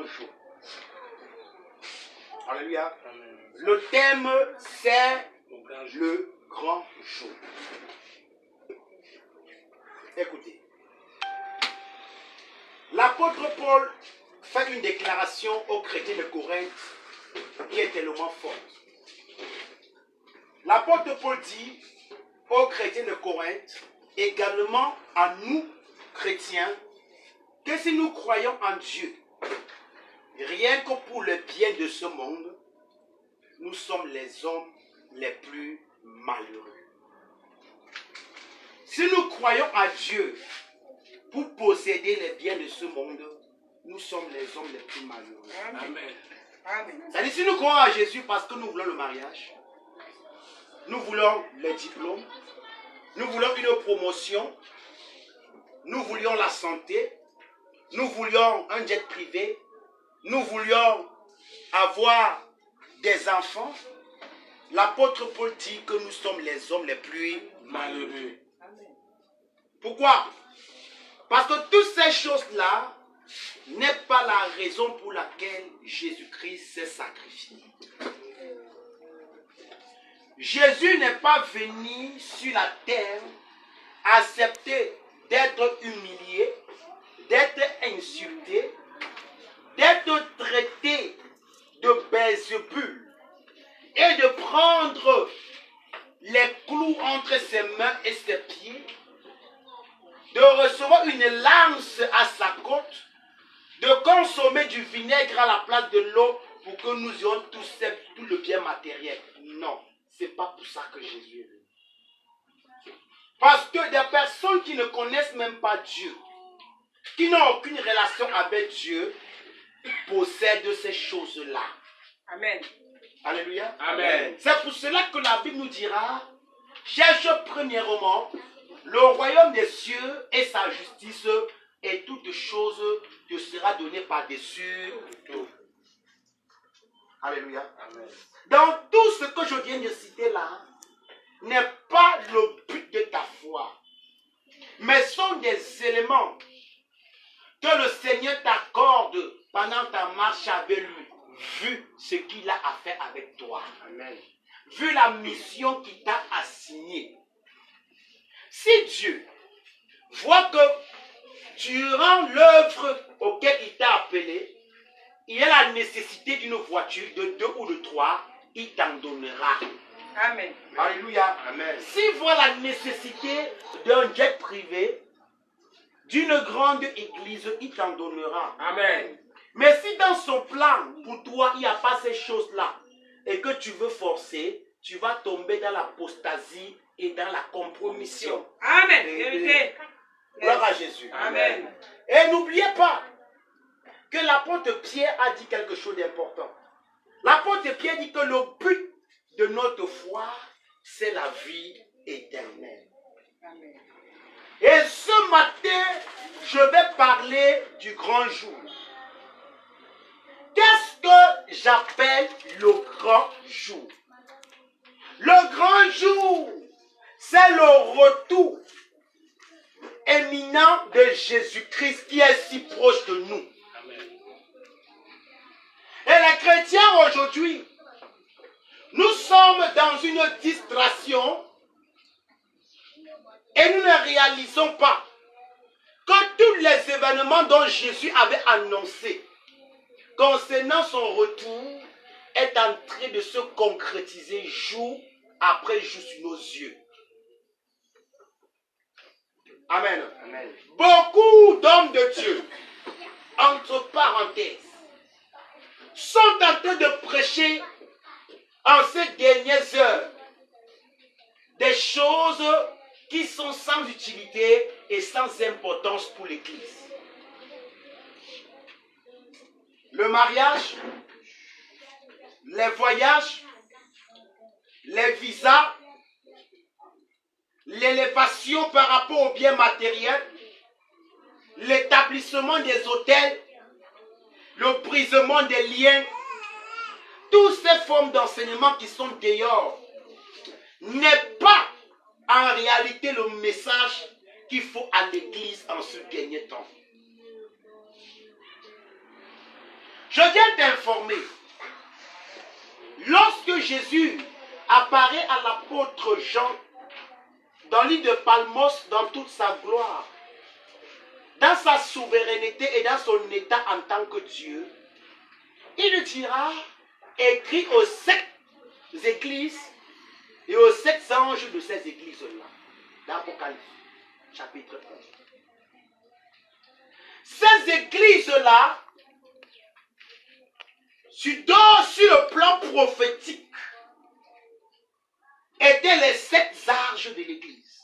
jour. Alléluia. Le thème, c'est le grand jour. Écoutez. L'apôtre Paul fait une déclaration aux chrétiens de Corinthe qui est tellement forte. L'apôtre Paul dit aux chrétiens de Corinthe, également à nous, chrétiens, que si nous croyons en Dieu, rien que pour le bien de ce monde, nous sommes les hommes les plus malheureux. Si nous croyons en Dieu pour posséder les biens de ce monde, nous sommes les hommes les plus malheureux. Amen. C'est-à-dire, si nous croyons à Jésus parce que nous voulons le mariage, nous voulons les diplômes, nous voulons une promotion, nous voulions la santé, nous voulions un jet privé, nous voulions avoir des enfants, l'apôtre Paul dit que nous sommes les hommes les plus malheureux. Pourquoi? Parce que toutes ces choses-là n'est pas la raison pour laquelle Jésus-Christ s'est sacrifié. Jésus n'est pas venu sur la terre accepter d'être humilié, d'être insulté, d'être traité de Belzébul et de prendre les clous entre ses mains et ses pieds, de recevoir une lance à sa côte, de consommer du vinaigre à la place de l'eau pour que nous ayons tout le bien matériel. Non, ce n'est pas pour ça que Jésus est venu. Parce que des personnes qui ne connaissent même pas Dieu, qui n'ont aucune relation avec Dieu, possèdent ces choses-là. Amen. Alléluia. Amen. C'est pour cela que la Bible nous dira, cherche premièrement le royaume des cieux et sa justice, et toute chose te sera donnée par-dessus tout. Alléluia. Amen. Dans tout ce que je viens de citer là, n'est pas le but de ta foi, mais sont des éléments que le Seigneur t'accorde pendant ta marche avec lui, vu ce qu'il a à faire avec toi. Amen. Vu la mission qu'il t'a assignée. Si Dieu voit que durant l'œuvre auquel il t'a appelé, il y a la nécessité d'une voiture, de 2 ou de 3, il t'en donnera. Amen. Alléluia. Amen. S'il voit la nécessité d'un jet privé, d'une grande église, il t'en donnera. Amen. Mais si dans son plan, pour toi, il n'y a pas ces choses-là, et que tu veux forcer, tu vas tomber dans l'apostasie et dans la compromission. Amen. Gloire à Jésus. Amen. Et n'oubliez pas que l'apôtre Pierre a dit quelque chose d'important. L'apôtre Pierre dit que le but de notre foi, c'est la vie éternelle. Amen. Et ce matin, je vais parler du grand jour. Qu'est-ce que j'appelle le grand jour? Le grand jour, c'est le retour éminent de Jésus-Christ qui est si proche de nous. Amen. Et les chrétiens aujourd'hui, nous sommes dans une distraction et nous ne réalisons pas que tous les événements dont Jésus avait annoncé concernant son retour est en train de se concrétiser jour après jour sur nos yeux. Amen. Amen. Beaucoup d'hommes de Dieu, entre parenthèses, sont en train de prêcher en ces dernières heures des choses qui sont sans utilité et sans importance pour l'Église. Le mariage, les voyages, les visas, l'élévation par rapport aux biens matériels, l'établissement des hôtels, le brisement des liens, toutes ces formes d'enseignement qui sont dehors, n'est pas en réalité le message qu'il faut à l'Église en ce dernier temps. Je viens t'informer. Lorsque Jésus apparaît à l'apôtre Jean dans l'île de Palmos dans toute sa gloire, dans sa souveraineté et dans son état en tant que Dieu, il dira, écrit aux 7 églises et aux 7 anges de ces églises-là, d'Apocalypse, chapitre 1. Ces églises-là, sur le plan prophétique, étaient les 7 arches de l'église.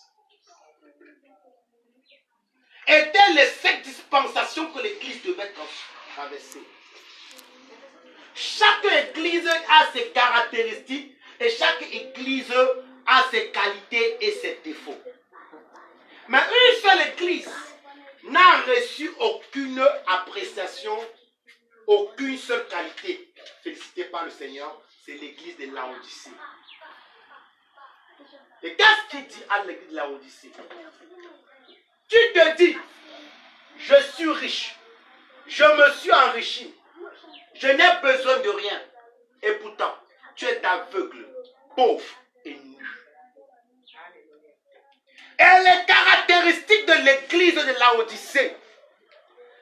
Étaient les 7 dispensations que l'église devait traverser. Chaque église a ses caractéristiques et chaque église a ses qualités et ses défauts. Mais une seule église n'a reçu aucune appréciation, aucune seule qualité félicitée par le Seigneur, c'est l'église de Laodicée. Et qu'est-ce qu'il dit à l'église de Laodicée? Tu te dis, je suis riche, je me suis enrichi, je n'ai besoin de rien. Et pourtant, tu es aveugle, pauvre et nu. Et les caractéristiques de l'église de Laodicée,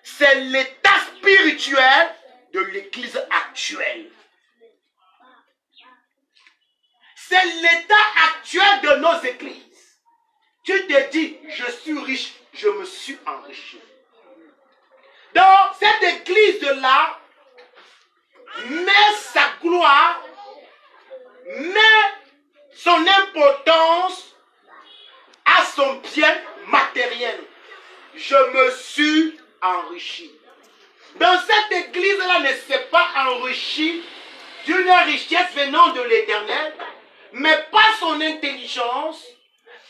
c'est l'état spirituel de l'église actuelle. C'est l'état actuel de nos églises. Tu te dis, je suis riche, je me suis enrichi. Donc, cette église-là met sa gloire, met son importance à son bien matériel. Je me suis enrichi. Dans cette église-là ne s'est pas enrichi d'une richesse venant de l'Éternel, mais pas son intelligence,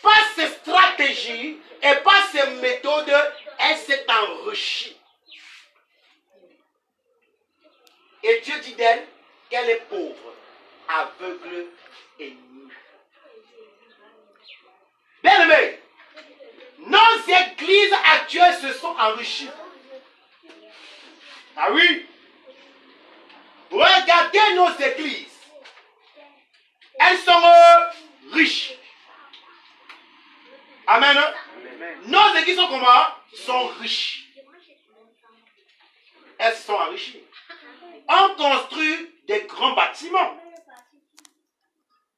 pas ses stratégies et pas ses méthodes, elle s'est enrichie. Et Dieu dit d'elle qu'elle est pauvre, aveugle et nue. Bien-aimés, nos églises actuelles se sont enrichies. Ah oui. Regardez nos églises. Elles sont riches. Amen. Amen. Nos églises sont comment? Sont riches. Elles sont enrichies. On construit des grands bâtiments.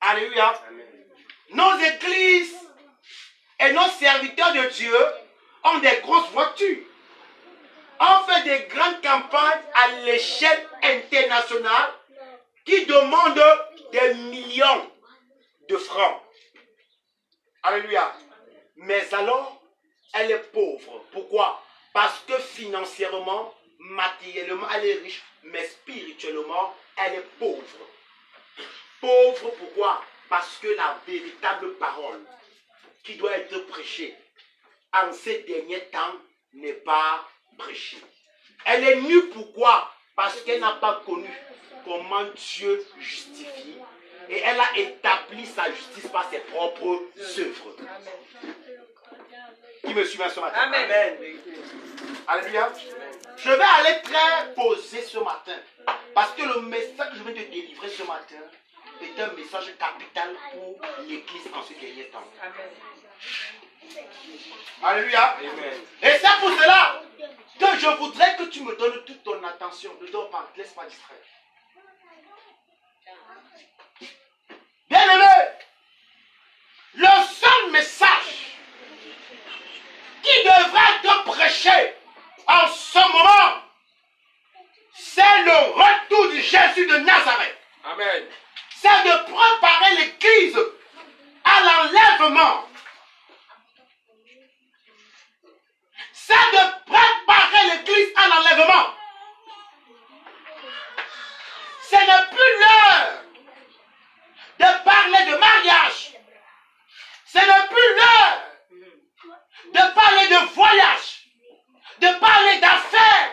Alléluia. Amen. Nos églises et nos serviteurs de Dieu ont des grosses voitures. On fait des grandes campagnes à l'échelle internationale qui demandent des millions de francs. Alléluia. Mais alors, elle est pauvre. Pourquoi? Parce que financièrement, matériellement, elle est riche, mais spirituellement, elle est pauvre. Pauvre, pourquoi? Parce que la véritable parole qui doit être prêchée en ces derniers temps n'est pas prêchée. Elle est nue, pourquoi? Parce qu'elle n'a pas connu comment Dieu justifie. Et elle a établi sa justice par ses propres œuvres. Qui me suit ce matin? Amen. Amen. Alléluia. Je vais aller très posé ce matin. Parce que le message que je vais te délivrer ce matin est un message capital pour l'église en ce dernier temps. Amen. Alléluia. Amen. Et c'est pour cela que je voudrais que tu me donnes toute ton attention. Ne dors pas, ne laisse pas distraire. Bien-aimé, le seul message qui devrait être prêché en ce moment, c'est le retour de Jésus de Nazareth. Amen. C'est de préparer l'église à l'enlèvement. C'est de préparer l'église à l'enlèvement. Ce n'est plus l'heure de parler de mariage. Ce n'est plus l'heure de parler de voyage, de parler d'affaires.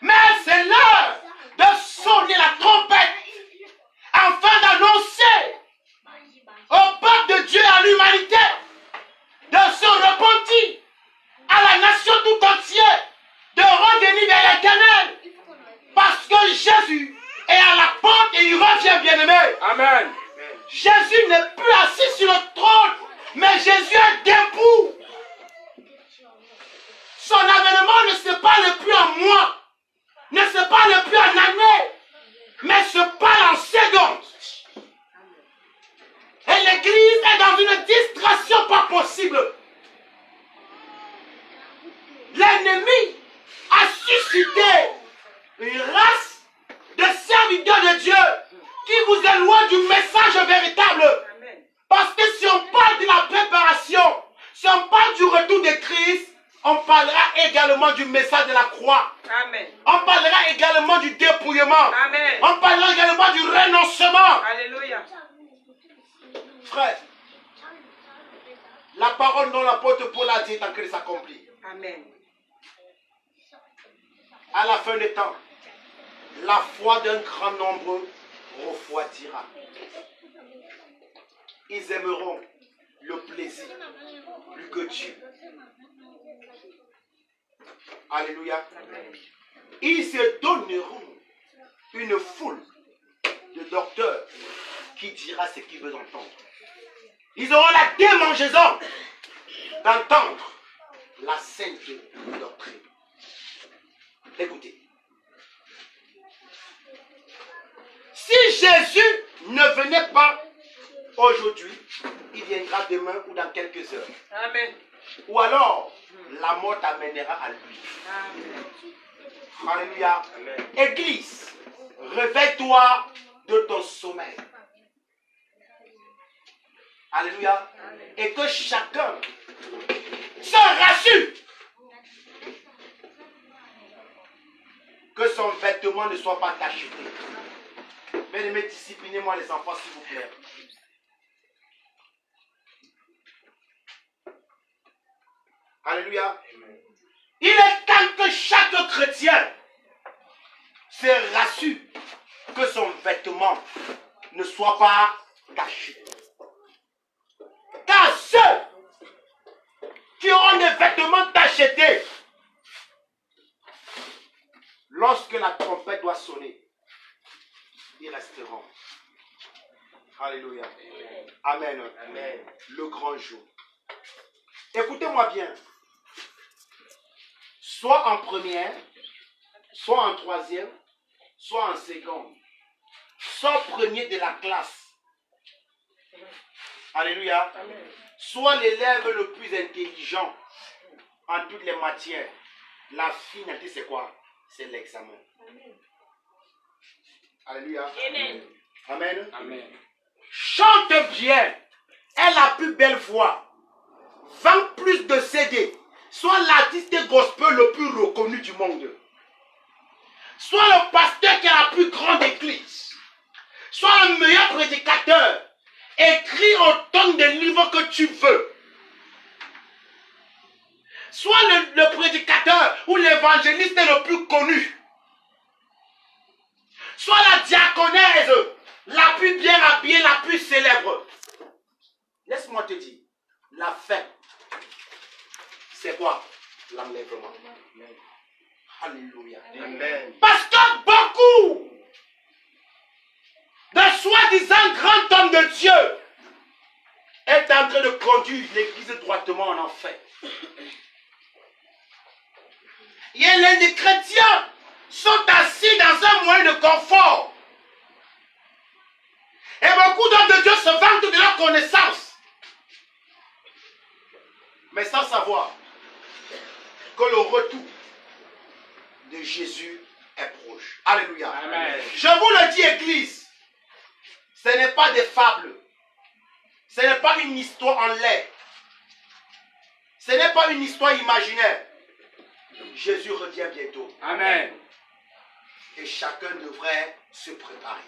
Mais c'est l'heure de sonner la trompette afin d'annoncer au peuple de Dieu et à l'humanité de se repentir, à la nation tout entière, de revenir vers l'Éternel bien-aimés. Amen. Jésus n'est plus assis sur le trône, mais Jésus est debout. Son avènement ne se parle plus en mois, ne se parle plus en année, mais se parle en secondes. Et l'église est dans une distraction pas possible. L'ennemi a suscité une race de serviteurs de Dieu qui vous éloigne du message véritable. Parce que si on parle de la préparation, si on parle du retour de Christ, on parlera également du message de la croix. Amen. On parlera également du dépouillement. Amen. On parlera également du renoncement. Alléluia. Frère, la parole dont l'apôtre Paul a dit est en train de s'accomplir. Amen. À la fin des temps, la foi d'un grand nombre refroidira. Ils aimeront le plaisir plus que Dieu. Alléluia. Ils se donneront une foule de docteurs qui dira ce qu'ils veulent entendre. Ils auront la démangeaison d'entendre la sainte doctrine. Écoutez. Si Jésus ne venait pas aujourd'hui, il viendra demain ou dans quelques heures. Amen. Ou alors, la mort t'amènera à lui. Amen. Alléluia. Amen. Église, réveille-toi de ton sommeil. Alléluia. Amen. Et que chacun se rassure que son vêtement ne soit pas tacheté. Bien-aimés, disciplinez-moi les enfants, s'il vous plaît. Alléluia. Il est temps que chaque chrétien se rassure que son vêtement ne soit pas taché. Car ceux qui auront des vêtements tachetés, lorsque la trompette doit sonner, ils resteront. Alléluia. Amen. Amen. Le grand jour. Écoutez-moi bien. Soit en première, soit en troisième, soit en seconde. Soit premier de la classe. Alléluia. Amen. Soit l'élève le plus intelligent en toutes les matières. La finalité, c'est quoi? C'est l'examen. Alléluia. Amen. Amen. Amen. Chante bien. Aie la plus belle voix. Vends plus de CD. Sois l'artiste gospel le plus reconnu du monde. Sois le pasteur qui a la plus grande église. Sois le meilleur prédicateur. Écris autant de livres que tu veux. Sois le prédicateur ou l'évangéliste le plus connu. Sois la diaconesse la plus bien habillée, la plus célèbre. Laisse-moi te dire, la fin, c'est quoi? L'enlèvement. Alléluia. Amen. Parce que beaucoup de soi-disant grands hommes de Dieu est en train de conduire l'église droitement en enfer. Il y a des chrétiens sont assis dans un moyen de confort. Et beaucoup d'hommes de Dieu se vantent de leur connaissance. Mais sans savoir que le retour de Jésus est proche. Alléluia. Amen. Je vous le dis, Église, ce n'est pas des fables. Ce n'est pas une histoire en l'air. Ce n'est pas une histoire imaginaire. Jésus revient bientôt. Amen. Et chacun devrait se préparer.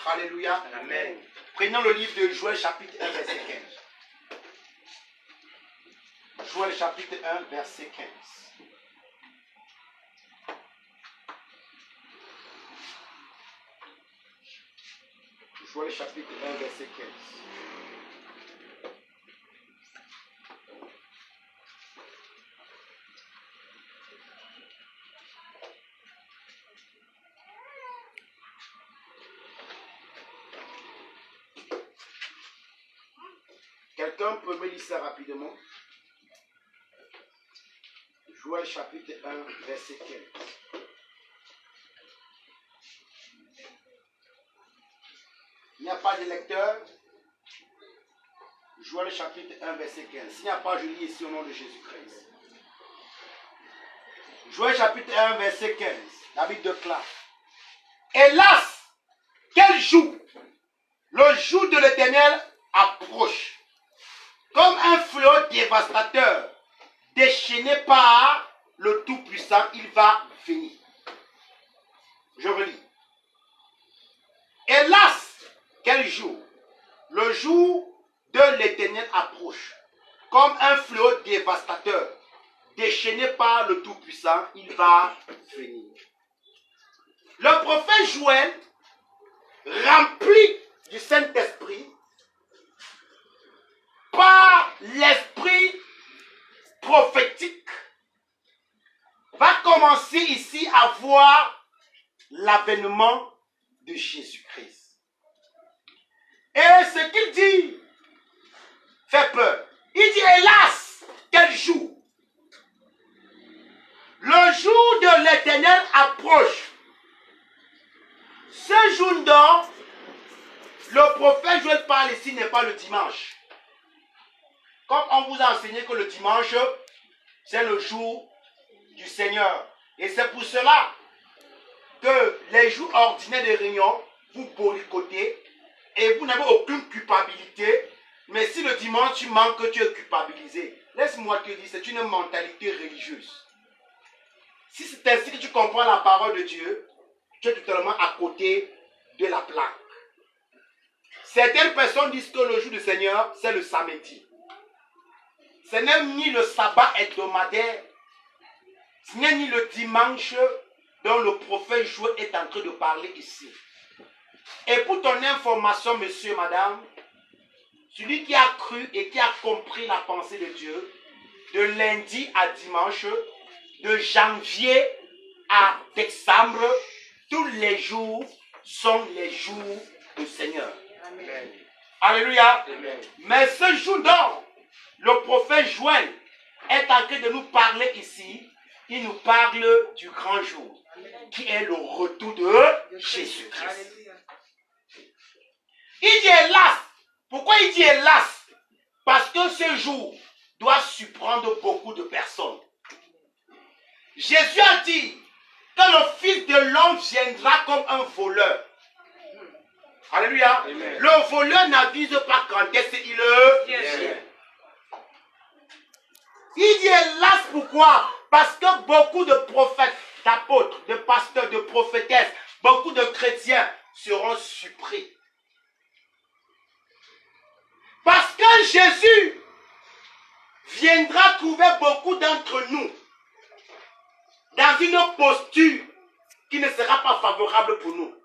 Alléluia. Amen. Prenons le livre de Joël chapitre 1, verset 15. Joël chapitre 1, verset 15. Joël chapitre 1, verset 15. Quelqu'un peut me lire ça rapidement? Joël chapitre 1, verset 15. Il n'y a pas de lecteur. Joël chapitre 1, verset 15. S'il n'y a pas, je lis ici au nom de Jésus-Christ. Joël chapitre 1, verset 15. La Bible déclare. Hélas, quel jour! Le jour de l'Éternel approche. Comme un fléau dévastateur, déchaîné par le Tout-Puissant, il va venir. Je relis. Hélas, quel jour! Le jour de l'Éternel approche. Comme un fléau dévastateur, déchaîné par le Tout-Puissant, il va venir. Le prophète Joël, rempli du Saint-Esprit, par l'esprit prophétique, va commencer ici à voir l'avènement de Jésus-Christ. Et ce qu'il dit fait peur. Il dit, hélas, quel jour! Le jour de l'Éternel approche. Ce jour dont le prophète Joël parle ici n'est pas le dimanche. Comme on vous a enseigné que le dimanche, c'est le jour du Seigneur. Et c'est pour cela que les jours ordinaires de réunion, vous boycottez et vous n'avez aucune culpabilité. Mais si le dimanche tu manques, tu es culpabilisé. Laisse-moi te dire, c'est une mentalité religieuse. Si c'est ainsi que tu comprends la parole de Dieu, tu es totalement à côté de la plaque. Certaines personnes disent que le jour du Seigneur, c'est le samedi. Ce n'est ni le sabbat hebdomadaire, ce n'est ni le dimanche dont le prophète Joël est en train de parler ici. Et pour ton information, monsieur, madame, celui qui a cru et qui a compris la pensée de Dieu, de lundi à dimanche, de janvier à décembre, tous les jours sont les jours du Seigneur. Amen. Alléluia. Amen. Mais ce jour dont le prophète Joël est en train de nous parler ici, il nous parle du grand jour, qui est le retour de Jésus-Christ. Il dit hélas. Pourquoi il dit hélas? Parce que ce jour doit surprendre beaucoup de personnes. Jésus a dit que le Fils de l'homme viendra comme un voleur. Alléluia. Amen. Le voleur n'avise pas quand est-ce qu'il vient. Il dit hélas, pourquoi? Parce que beaucoup de prophètes, d'apôtres, de pasteurs, de prophétesses, beaucoup de chrétiens seront surpris. Parce que Jésus viendra trouver beaucoup d'entre nous dans une posture qui ne sera pas favorable pour nous.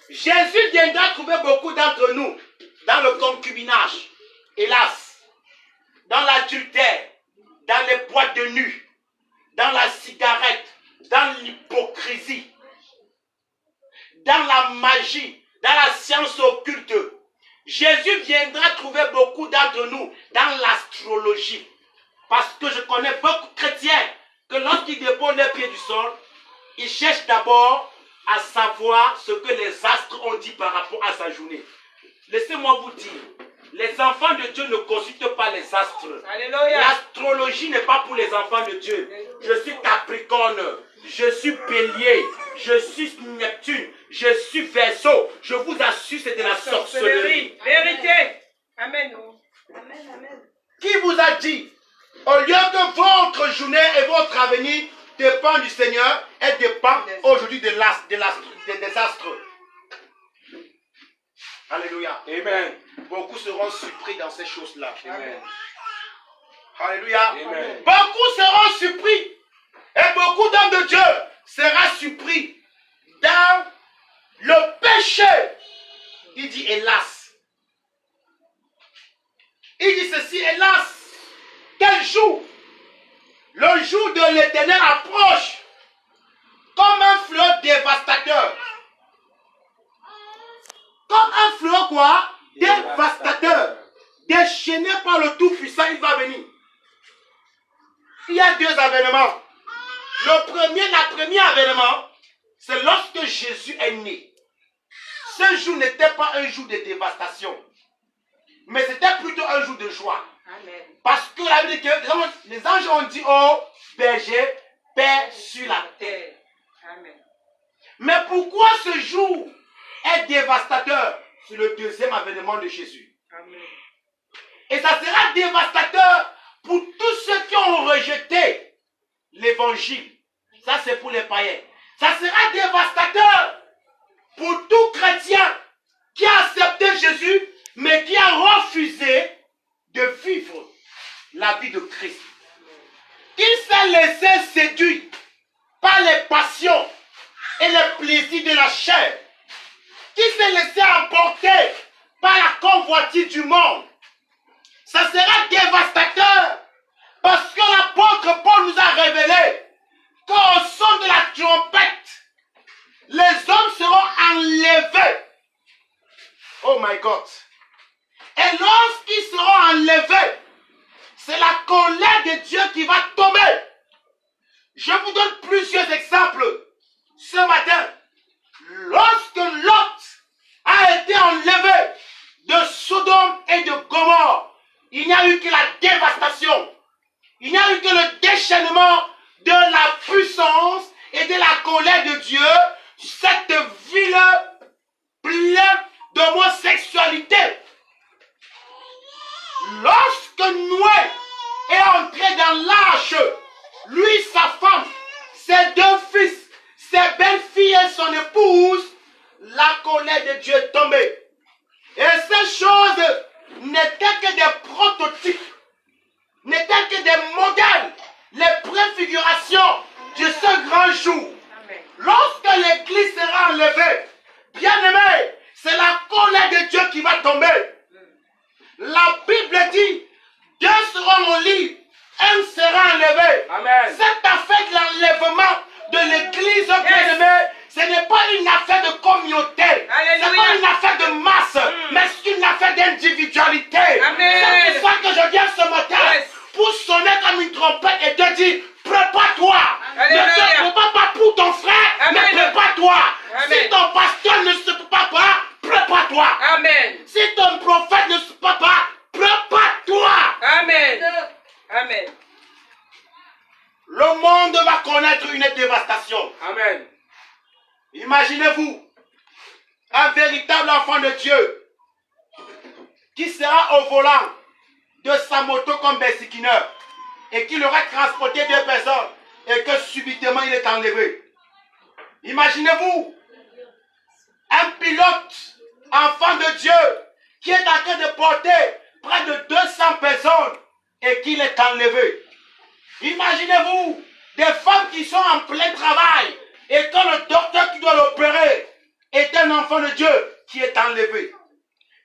Jésus viendra trouver beaucoup d'entre nous dans le concubinage, hélas, dans l'adultère, dans les boîtes de nuit, dans la cigarette, dans l'hypocrisie, dans la magie, dans la science occulte. Jésus viendra trouver beaucoup d'entre nous dans l'astrologie. Parce que je connais beaucoup de chrétiens que lorsqu'ils déposent les pieds du sol, ils cherchent d'abord à savoir ce que les astres ont dit par rapport à sa journée. Laissez-moi vous dire, les enfants de Dieu ne consultent pas les astres. L'astrologie n'est pas pour les enfants de Dieu. Je suis Capricorne, je suis Bélier, je suis Neptune, je suis Verseau. Je vous assure, c'est de la sorcellerie. Vérité. Amen. Amen, amen. Qui vous a dit, au lieu que votre journée et votre avenir dépendent du Seigneur, elle dépend aujourd'hui des astres. Alléluia. Amen. Beaucoup seront surpris dans ces choses-là. Amen. Alléluia. Amen. Beaucoup seront surpris. Et beaucoup d'hommes de Dieu seront surpris dans le péché. Il dit hélas. Il dit ceci, hélas. Quel jour? Le jour de l'Éternel approche comme un fléau dévastateur. Comme un fléau quoi? Dévastateur. déchaîné par le Tout-Puissant, il va venir. Il y a deux avènements. Le premier avènement, c'est lorsque Jésus est né. Ce jour n'était pas un jour de dévastation, mais c'était plutôt un jour de joie. Amen. Parce que la Bible dit que les anges ont dit au berger, paix sur la terre. Amen. Mais pourquoi ce jour est dévastateur? C'est le deuxième avènement de Jésus. Amen. Et ça sera dévastateur pour tous ceux qui ont rejeté l'évangile. Ça, c'est pour les païens. Ça sera dévastateur pour tout chrétien qui a accepté Jésus, mais qui a refusé de vivre la vie de Christ. Qui s'est laissé séduire par les passions et les plaisirs de la chair. Qui s'est laissé emporter par la convoitise du monde. Ça sera dévastateur parce que l'apôtre Paul nous a révélé qu'au son de la trompette, les hommes seront enlevés. Oh my God. Et lorsqu'ils seront enlevés, c'est la colère de Dieu qui va tomber. Je vous donne plusieurs exemples. Ce matin, lorsque Lot a été enlevé de Sodome et de Gomorrhe, il n'y a eu que la dévastation. Il n'y a eu que le déchaînement de la puissance et de la colère de Dieu. Cette ville pleine d'homosexualité. Lorsque Noé est entré dans l'arche, lui, sa femme, ses deux fils, ses belles-filles et son épouse, la colère de Dieu est tombée. Et ces choses n'étaient que des prototypes, n'étaient que des modèles, les préfigurations de ce grand jour. Amen. Lorsque l'église sera enlevée, bien aimé, c'est la colère de Dieu qui va tomber. La Bible dit, deux seront au lit, un sera enlevé. Amen. Cette affaire de l'enlèvement de l'église, bien aimé, ce n'est pas une affaire de communauté. Ce n'est pas une affaire de masse, mais c'est une affaire d'individualité. Amen. C'est pour ça que je viens ce matin pour sonner comme une trompette et te dire, prépare-toi. Ne te prépare pas pour ton frère, Amen. mais prépare-toi. Amen. Si ton pasteur ne se prépare pas, prépare-toi. Amen. Si ton prophète ne se prépare pas, prépare-toi. Amen. Amen. Le monde va connaître une dévastation. Amen. Imaginez-vous un véritable enfant de Dieu qui sera au volant de sa moto comme bersikineur et qui aura transporté deux personnes et que subitement il est enlevé. Imaginez-vous un pilote, enfant de Dieu, qui est en train de porter près de 200 personnes et qu'il est enlevé. Imaginez-vous des femmes qui sont en plein travail et quand le docteur qui doit l'opérer est un enfant de Dieu qui est enlevé.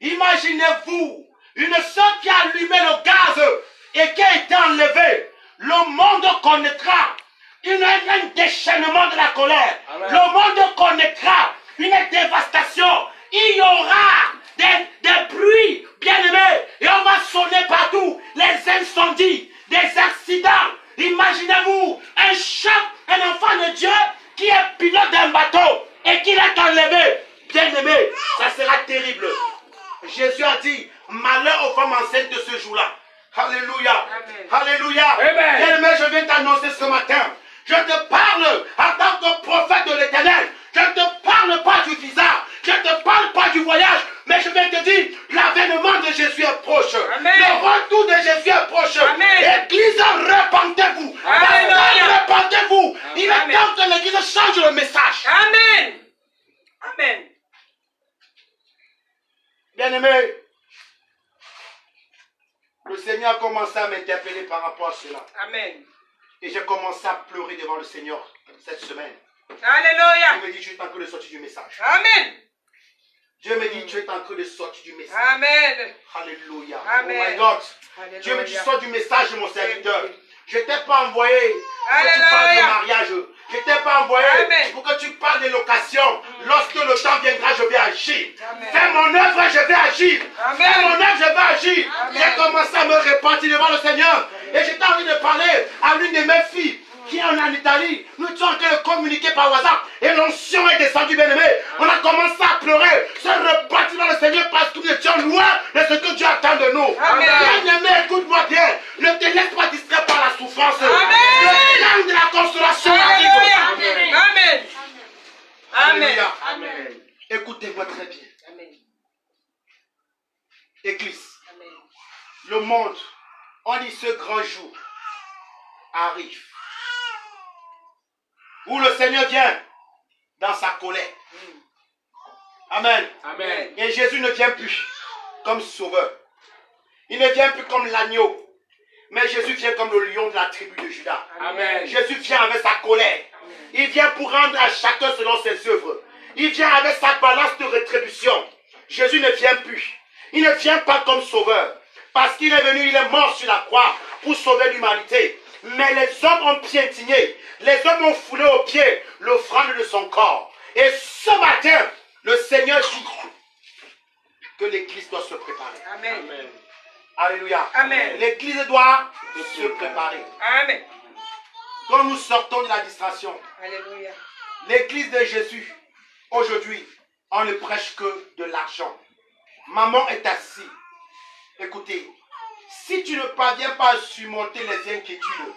Imaginez-vous une soeur qui a allumé le gaz et qui a été enlevée. Le monde connaîtra un déchaînement de la colère. Amen. Le monde connaîtra une dévastation. Il y aura des bruits bien-aimés et on va sonner partout. Les incendies, des accidents. Imaginez-vous un choc, un enfant de Dieu qui est pilote d'un bateau et qui est enlevé. Bien-aimé, ça sera terrible. Jésus a dit, malheur aux femmes enceintes de ce jour-là. Alléluia. Amen. Alléluia. Bien-aimé, je viens t'annoncer ce matin. Je te parle en tant que prophète de l'Éternel. Je ne te parle pas du visa. Je ne te parle pas du voyage. Mais je viens te dire, l'avènement de Jésus est proche. Amen. Le retour de Jésus est proche. Amen. Église, repentez-vous. Repentez-vous. Il est temps que l'église change le message. Amen. Amen. Bien-aimé, le Seigneur a commencé à m'interpeller par rapport à cela. Amen. Et j'ai commencé à pleurer devant le Seigneur cette semaine. Alléluia. Il me dit, tu es en train de sortir du message. Amen. Dieu me dit, tu es en train de sortir du message. Amen. Alléluia. Amen. Oh my God. Alléluia. Dieu me dit, sors du message de mon serviteur. Je ne t'ai pas envoyé pour que tu Alléluia. parles de mariage. Je ne t'ai pas envoyé Amen. pour que tu parles de location. Lorsque le temps viendra, je vais agir. Amen. Fais mon œuvre, je vais agir. Amen. Fais mon œuvre, je vais agit. J'ai commencé à me repentir devant le Seigneur. Et j'étais en train de parler à l'une de mes filles qui est en Italie. Nous étions en train de communiquer par WhatsApp. Et l'onction est descendue, bien-aimé. On a commencé à pleurer, se repartir dans le Seigneur parce que nous étions loin de ce que Dieu attend de nous. Bien-aimé, écoute-moi bien. Ne te laisse pas distraire par la souffrance. Le temps de la consolation arrive. Amen. Amen. Amen. Écoutez-moi très bien. Amen. Église, Amen. le monde, on dit ce grand jour arrive. Où le Seigneur vient dans sa colère. Amen. Amen. Et Jésus ne vient plus comme sauveur. Il ne vient plus comme l'agneau. Mais Jésus vient comme le lion de la tribu de Judas. Amen. Jésus vient avec sa colère. Il vient pour rendre à chacun selon ses œuvres. Il vient avec sa balance de rétribution. Jésus ne vient plus. Il ne vient pas comme sauveur. Parce qu'il est venu, il est mort sur la croix pour sauver l'humanité. Mais les hommes ont piétiné. Les hommes ont foulé aux pieds l'offrande de son corps. Et ce matin, le Seigneur dit que l'Église doit se préparer. Amen. Alléluia. Amen. L'Église doit se préparer. Amen. Quand nous sortons de la distraction, Alléluia. l'Église de Jésus, aujourd'hui, on ne prêche que de l'argent. Maman est assise. Écoutez, si tu ne parviens pas à surmonter les inquiétudes,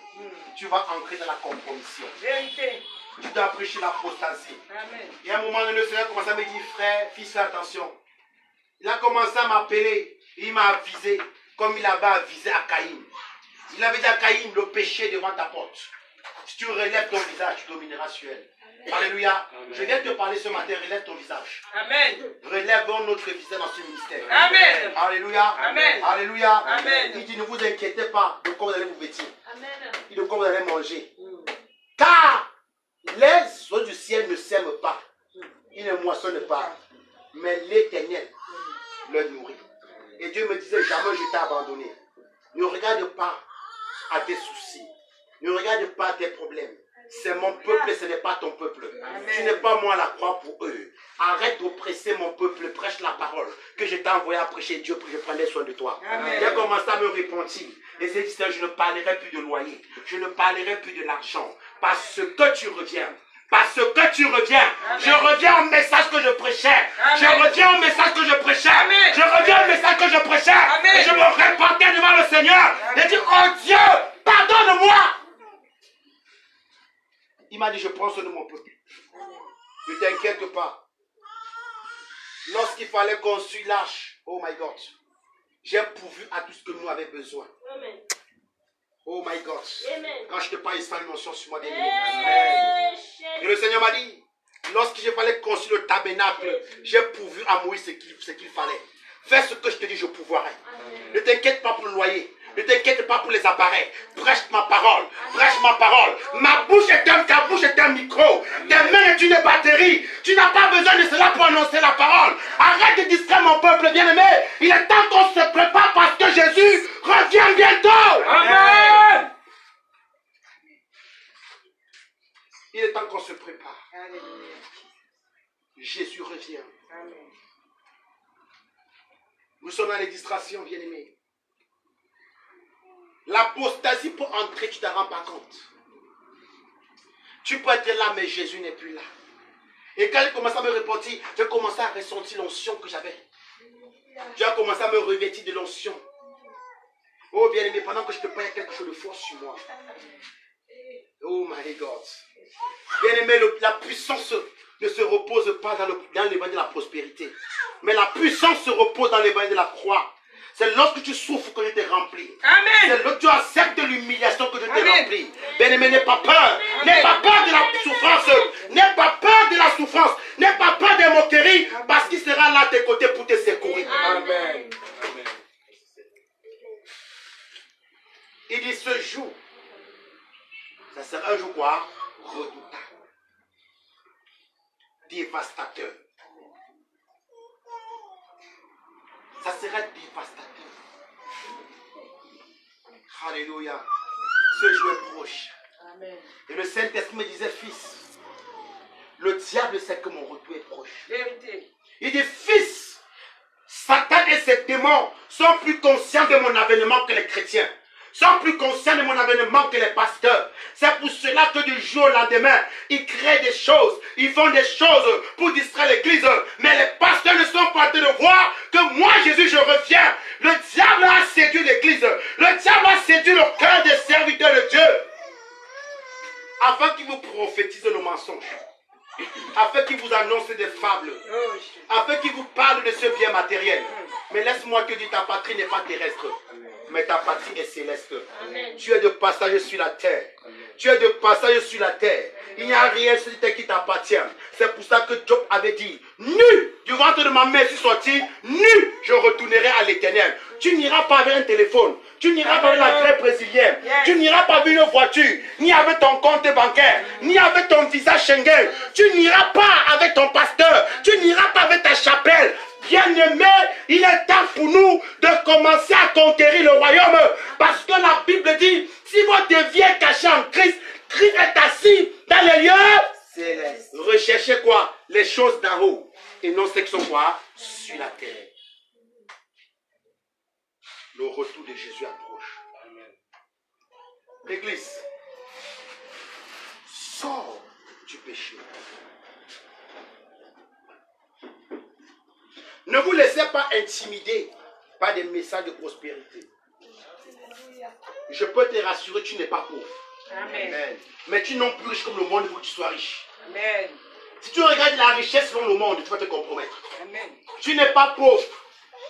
tu vas entrer dans la compromission. Vérité. Tu dois prêcher l'apostasie. Amen. Et à un moment donné, le Seigneur a commencé à me dire, frère, fils, fais attention. Il a commencé à m'appeler. Il m'a avisé, comme il avait avisé à Caïn. Il avait dit à Caïn, le péché est devant ta porte. Si tu relèves ton visage, tu domineras sur elle. Alléluia. Amen. Je viens te parler ce matin, relève ton visage. Amen. Relèvons notre visage dans ce ministère. Amen. Alléluia. Amen. Alléluia. Amen. Il dit, ne vous inquiétez pas de quoi vous allez vous vêtir. Amen. Et de quoi vous allez manger. Car les oiseaux du ciel ne sèment pas. Ils ne moissonnent pas. Mais l'Éternel le nourrit. Et Dieu me disait, jamais je t'ai abandonné. Ne regarde pas à tes soucis. Ne regarde pas à tes problèmes. C'est mon peuple et ce n'est pas ton peuple. Amen. Tu n'es pas moi à la croix pour eux. Arrête d'oppresser mon peuple. Prêche la parole que je t'ai envoyé à prêcher Dieu pour que je prenne soin de toi. Il a commencé à me repentir. Et c'est dit, je ne parlerai plus de loyer. Je ne parlerai plus de l'argent. Parce que tu reviens. Parce que tu reviens. Amen. Je reviens au message que je prêchais. Amen. Je reviens au message que je prêchais. Amen. Je reviens au message que je prêchais. Amen. Et je me repentais devant le Seigneur. Amen. Et dis, oh Dieu, pardonne-moi. Il m'a dit, je prends soin de mon peuple. Ne t'inquiète pas. Lorsqu'il fallait qu'on suive lâche, oh my God, j'ai pourvu à tout ce que nous avions besoin. Amen. Oh my God. Amen. Quand je te parle, il sent une notion sur moi. Et le Seigneur m'a dit, lorsqu'il fallait construire le tabernacle, j'ai pourvu à Moïse ce qu'il fallait. Fais ce que je te dis, je pourvoirai. Ne t'inquiète pas pour le loyer. Ne t'inquiète pas pour les appareils. Prêche ma parole. Prêche ma parole. Ma bouche est ta bouche est un micro. Tes mains est une batterie. Tu n'as pas besoin de cela pour annoncer la parole. Arrête de distraire mon peuple bien-aimé. Il est temps qu'on se prépare parce que Jésus revient bientôt. Amen. Il est temps qu'on se prépare. Alléluia. Jésus revient. Amen. Nous sommes dans les distractions, bien-aimés. L'apostasie pour entrer, tu ne t'en rends pas compte. Tu peux être là, mais Jésus n'est plus là. Et quand il commence à me répondre, j'ai commencé à ressentir l'onction que j'avais. Tu as commencé à me revêtir de l'onction. Oh bien-aimé, pendant que je te parle, il y a quelque chose de fort sur moi. Oh my God. Bien-aimé, la puissance ne se repose pas dans l'évangile de la prospérité. Mais la puissance se repose dans l'évangile de la croix. C'est lorsque tu souffres que je t'ai rempli. Amen. C'est lorsque tu acceptes l'humiliation que je t'ai rempli. Bien-aimé, n'aie pas peur. N'aie pas peur de la souffrance. N'aie pas peur de la souffrance. N'aie pas peur des moqueries. Parce qu'il sera là à tes côtés pour te secourir. Amen. Amen. Il dit ce jour, ça sera un jour quoi? Redoutable. Dévastateur. Ça sera dévastateur. Alléluia. Ce jour est proche. Amen. Et le Saint-Esprit me disait, fils, le diable sait que mon retour est proche. Vérité. Il dit, fils, Satan Satan et ses démons sont plus conscients de mon avènement que les chrétiens. Sont plus conscients de mon avènement que les pasteurs. C'est pour cela que du jour au lendemain, ils créent des choses, ils font des choses pour distraire l'église. Mais les pasteurs ne sont pas en train de voir que moi, Jésus, je reviens. Le diable a séduit l'église. Le diable a séduit le cœur des serviteurs de Dieu. Afin qu'il vous prophétise le mensonge. Afin qu'il vous annonce des fables. Afin qu'il vous parle de ce bien matériel. Mais laisse-moi te dire, ta patrie n'est pas terrestre. Mais ta patrie est céleste. Amen. Tu es de passage sur la terre. Amen. Tu es de passage sur la terre. Il n'y a rien sur terre qui t'appartient. C'est pour ça que Job avait dit, nu du ventre de ma mère, je suis sorti, nu je retournerai à l'Éternel. Tu n'iras pas avec un téléphone. Tu n'iras pas avec la grève brésilienne. Tu n'iras pas avec une voiture. Ni avec ton compte bancaire. Ni avec ton visa Schengen. Tu n'iras pas avec ton pasteur. Tu n'iras pas avec ta chapelle. Bien-aimé, il est temps pour nous de commencer à conquérir le royaume. Parce que la Bible dit, si votre vie est cachée en Christ, Christ est assis dans les lieux célestes. Recherchez quoi? Les choses d'en haut. Et non ce qui sont quoi? Sur la terre. Le retour de Jésus approche. L'église, sors du péché. Ne vous laissez pas intimider par des messages de prospérité. Je peux te rassurer, tu n'es pas pauvre. Amen. Mais tu n'es plus riche comme le monde pour que tu sois riche. Amen. Si tu regardes la richesse dans le monde, tu vas te compromettre. Amen. Tu n'es pas pauvre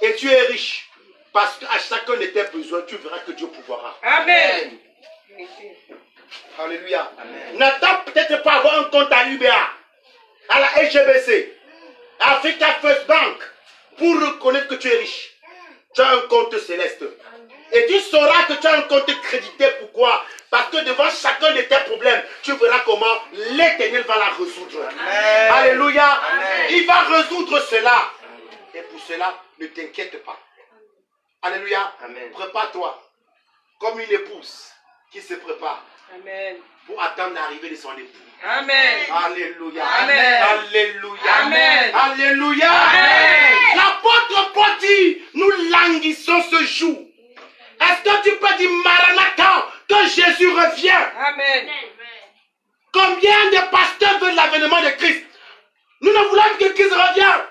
et tu es riche. Parce qu'à chacun de tes besoins, tu verras que Dieu pourvoira. Amen. Alléluia. N'attends peut-être pas avoir un compte à l'UBA, à la SGBC, à Africa First Bank, pour reconnaître que tu es riche. Tu as un compte céleste. Et tu sauras que tu as un compte crédité. Pourquoi? Parce que devant chacun de tes problèmes, tu verras comment l'Éternel va la résoudre. Amen. Alléluia. Amen. Il va résoudre cela. Et pour cela, ne t'inquiète pas. Alléluia. Amen. Prépare-toi comme une épouse qui se prépare. Amen. Pour attendre l'arrivée de son époux. Amen. Alléluia. Amen. Alléluia. Amen. Alléluia. Amen. L'apôtre Paul dit, nous languissons ce jour. Est-ce que tu peux dire Maranatha, que Jésus revient? Amen. Combien de pasteurs veulent l'avènement de Christ? Nous ne voulons que Christ revienne.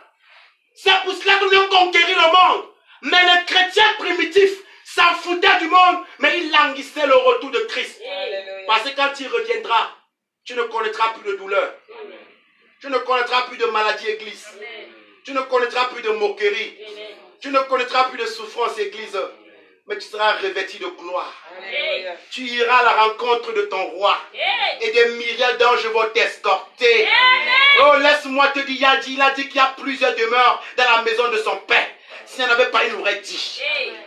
C'est pour cela que nous avons conquéri le monde. Mais les chrétiens primitifs s'en foutaient du monde, mais ils languissaient le retour de Christ. Alléluia. Parce que quand il reviendra, tu ne connaîtras plus de douleur. Amen. Tu ne connaîtras plus de maladie, église. Amen. Tu ne connaîtras plus de moquerie. Amen. Tu ne connaîtras plus de souffrance, église. Amen. Mais tu seras revêtu de gloire. Amen. Tu iras à la rencontre de ton roi. Amen. Et des myriades d'anges vont t'escorter. Oh, laisse-moi te dire, il a dit qu'il y a plusieurs demeures dans la maison de son père. S'il n'y en avait pas, il aurait dit.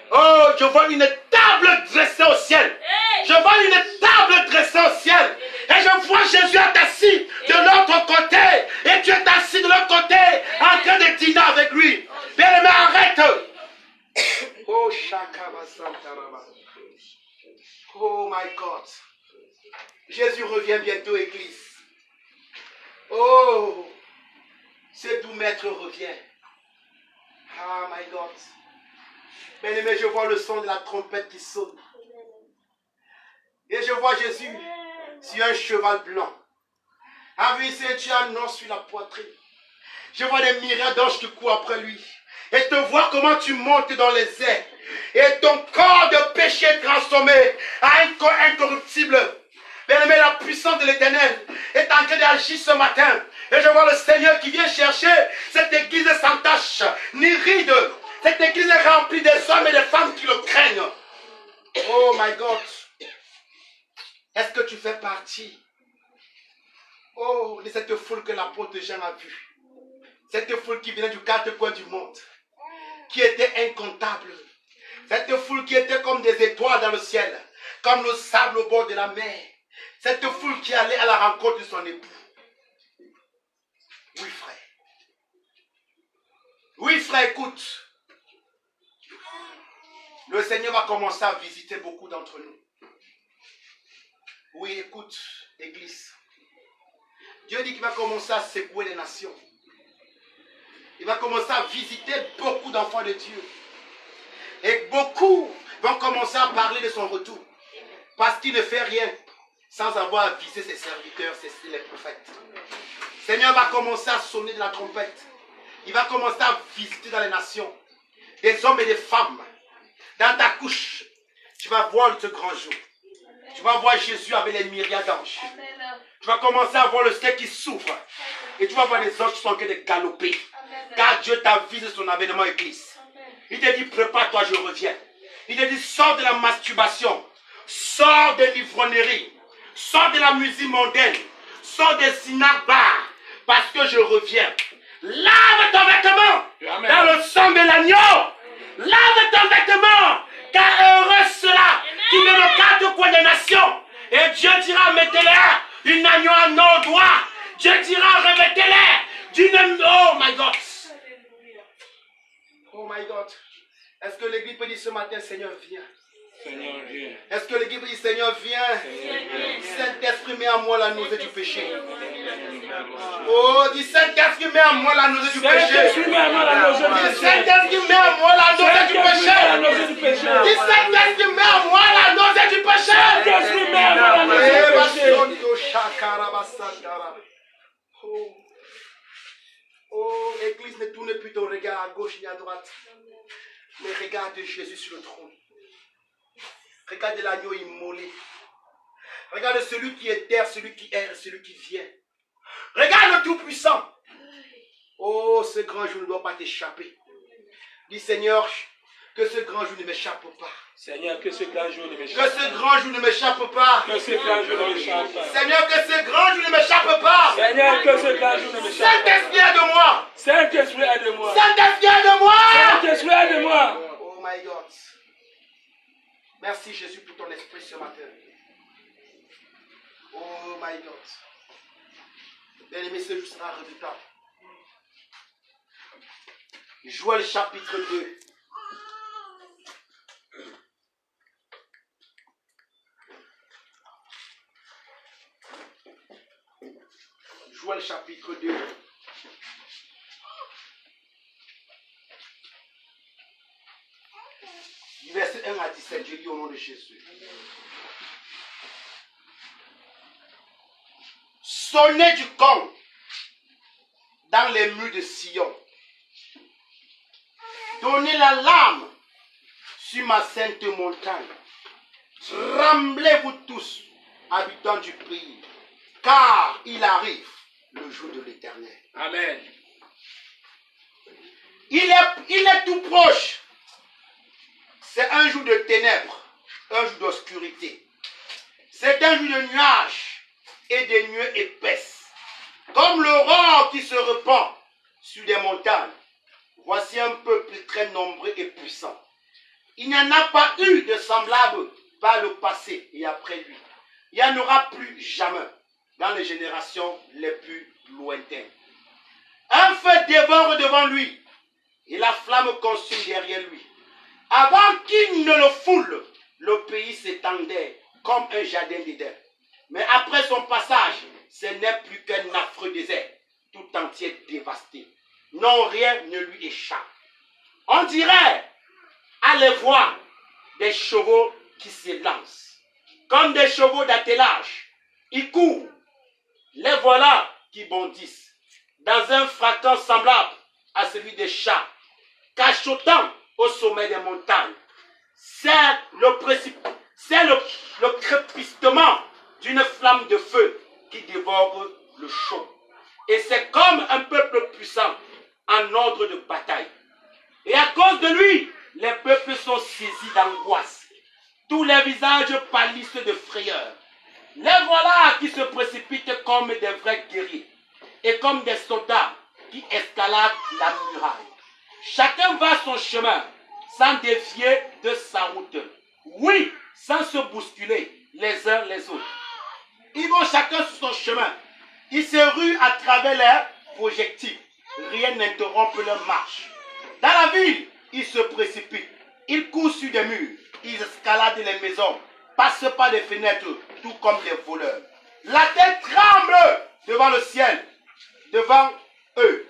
Oh, je vois une table dressée au ciel. Je vois une table dressée au ciel. Et je vois Jésus est assis de l'autre côté. Et tu es assis de l'autre côté en train de dîner avec lui. Bien-aimé, arrête. Oh, oh my God. Jésus revient bientôt, église. Oh, ce doux maître revient. Ah, my God. Bien-aimé, je vois le son de la trompette qui sonne. Et je vois Jésus sur un cheval blanc. Avec une ceinture noire sur la poitrine. Je vois des myriades d'anges qui courent après lui. Et je te vois comment tu montes dans les airs. Et ton corps de péché est transformé à un corps incorruptible. Bien-aimé, la puissance de l'Éternel est en train d'agir ce matin. Et je vois le Seigneur qui vient chercher cette église sans tache, ni ride. Cette église est remplie des hommes et des femmes qui le craignent. Oh my God. Est-ce que tu fais partie, oh, de cette foule que l'apôtre Jean a vue? Cette foule qui venait du quatre coins du monde, qui était incontable. Cette foule qui était comme des étoiles dans le ciel, comme le sable au bord de la mer. Cette foule qui allait à la rencontre de son époux. Oui, frère. Oui, frère, écoute. Le Seigneur va commencer à visiter beaucoup d'entre nous. Oui, écoute, Église. Dieu dit qu'il va commencer à secouer les nations. Il va commencer à visiter beaucoup d'enfants de Dieu. Et beaucoup vont commencer à parler de son retour. Parce qu'il ne fait rien sans avoir avisé ses serviteurs, les prophètes. Le Seigneur va commencer à sonner de la trompette. Il va commencer à visiter dans les nations des hommes et des femmes. Dans ta couche, tu vas voir ce grand jour. Tu vas voir Jésus avec les myriades d'anges. Tu vas commencer à voir le ciel qui s'ouvre. Et tu vas voir les anges qui sont en train de galoper. Car Dieu t'avise de son avènement église. Il te dit, prépare-toi, je reviens. Il te dit, sors de la masturbation. Sors de l'ivrognerie. Sors de la musique mondaine. Sors des synabars. Parce que je reviens. Lave ton vêtement dans le sang de l'agneau. Lave ton vêtement. Car heureux ceux-là qui ne regardent condamnation. Et Dieu dira, mettez-les une agneau à nos doigts. Dieu dira, revêtez-les d'une... Oh my God. Oh my God. Est-ce que l'église peut dire ce matin, Seigneur, viens. Seigneur, viens. Est-ce que l'église peut dire, Seigneur, viens. Saint-Esprit, mets en moi la nausée du péché. Oh, dis Saint-Esprit, mets en moi la nausée du péché. Saint-Esprit, mets en moi la nausée du péché. Saint-Esprit, mets en moi la nausée du péché. Dis Saint-Esprit, mets en moi la nausée du péché. Saint-Esprit, mets en moi la nausée du péché. Oh, l'église ne tourne plus ton regard à gauche ni à droite. Mais regarde Jésus sur le trône. Regarde l'agneau immolé. Regarde celui qui est terre, celui qui erre, celui qui vient. Regarde le Tout-Puissant. Oh, ce grand jour ne doit pas t'échapper. Dis Seigneur, que ce grand jour ne m'échappe pas. Seigneur, que ce grand jour ne Que m'échappe ce grand jour ne m'échappe pas. Que ce grand jour ne m'échappe pas. Seigneur, que ce grand jour ne m'échappe pas. Seigneur, que ce grand jour ne m'échappe pas. Saint-Esprit, aide-moi. Saint-Esprit, aide-moi. Saint-Esprit, aide-moi. Saint-Esprit, aide-moi. Oh my God. Merci Jésus pour ton esprit ce matin. Oh my God. Bien-aimé, ce jour sera redoutable. Joël chapitre 2. Joël chapitre 2. Du verset 1 à 17, je lis au nom de Jésus. Sonnez du gong dans les murs de Sion. Donnez la lame sur ma sainte montagne. Tremblez-vous tous, habitants du pays, car il arrive le jour de l'Éternel. Amen. Il est tout proche. C'est un jour de ténèbres, un jour d'obscurité. C'est un jour de nuages et des nuées épaisses. Comme l'aurore qui se répand sur des montagnes. Voici un peuple très nombreux et puissant. Il n'y en a pas eu de semblable par le passé et après lui. Il n'y en aura plus jamais dans les générations les plus lointaines. Un feu dévore devant lui et la flamme consume derrière lui. Avant qu'il ne le foule, le pays s'étendait comme un jardin d'Éden. Mais après son passage, ce n'est plus qu'un affreux désert, tout entier dévasté. Non, rien ne lui échappe. On dirait à les voir des chevaux qui s'élancent, comme des chevaux d'attelage. Ils courent, les voilà qui bondissent, dans un fracas semblable à celui des chats, cachotant au sommet des montagnes. C'est le crépitement d'une flamme de feu qui dévore le chaud. Et c'est comme un peuple puissant en ordre de bataille. Et à cause de lui, les peuples sont saisis d'angoisse. Tous les visages pâlissent de frayeur. Les voilà qui se précipitent comme des vrais guerriers et comme des soldats qui escaladent la muraille. Chacun va son chemin sans défier de sa route. Oui, sans se bousculer les uns les autres. Ils vont chacun sur son chemin. Ils se ruent à travers leurs projectiles. Rien n'interrompt leur marche. Dans la ville, ils se précipitent. Ils courent sur des murs. Ils escaladent les maisons. Passent par des fenêtres, tout comme des voleurs. La terre tremble devant le ciel, devant eux.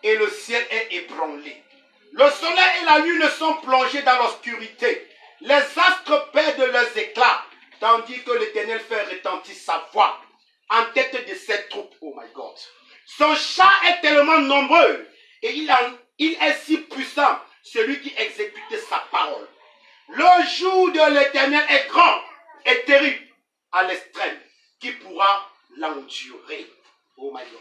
et le ciel est ébranlé. Le soleil et la lune sont plongés dans l'obscurité. Les astres perdent leurs éclats, tandis que l'Éternel fait retentir sa voix en tête de ses troupes. Oh my God. Son char est tellement nombreux et il est si puissant, celui qui exécute sa parole. Le jour de l'Éternel est grand et terrible à l'extrême. Qui pourra l'endurer? Oh my God.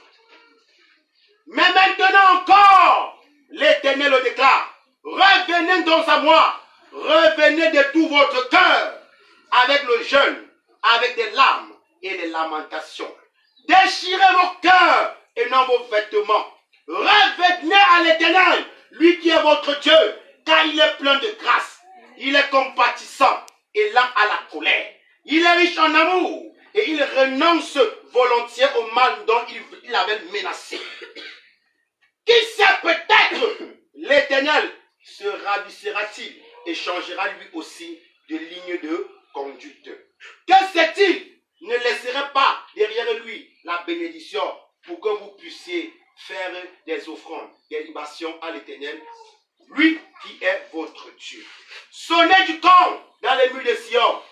Mais maintenant encore, l'Éternel le déclare. Revenez donc à moi. Revenez de tout votre cœur avec le jeûne, avec des larmes et des lamentations. Déchirez vos cœurs et non vos vêtements. Revenez à l'Éternel, lui qui est votre Dieu, car il est plein de grâce. Il est compatissant et lent à la colère. Il est riche en amour et il renonce volontiers au mal dont il avait menacé. Qui sait, peut-être l'Éternel se ravissera-t-il et changera lui aussi de ligne de conduite. Que sait-il? Ne laisserait pas derrière lui la bénédiction pour que vous puissiez faire des offrandes, des libations à l'Éternel, lui qui est votre Dieu. Sonnez du corps dans les murs de Sion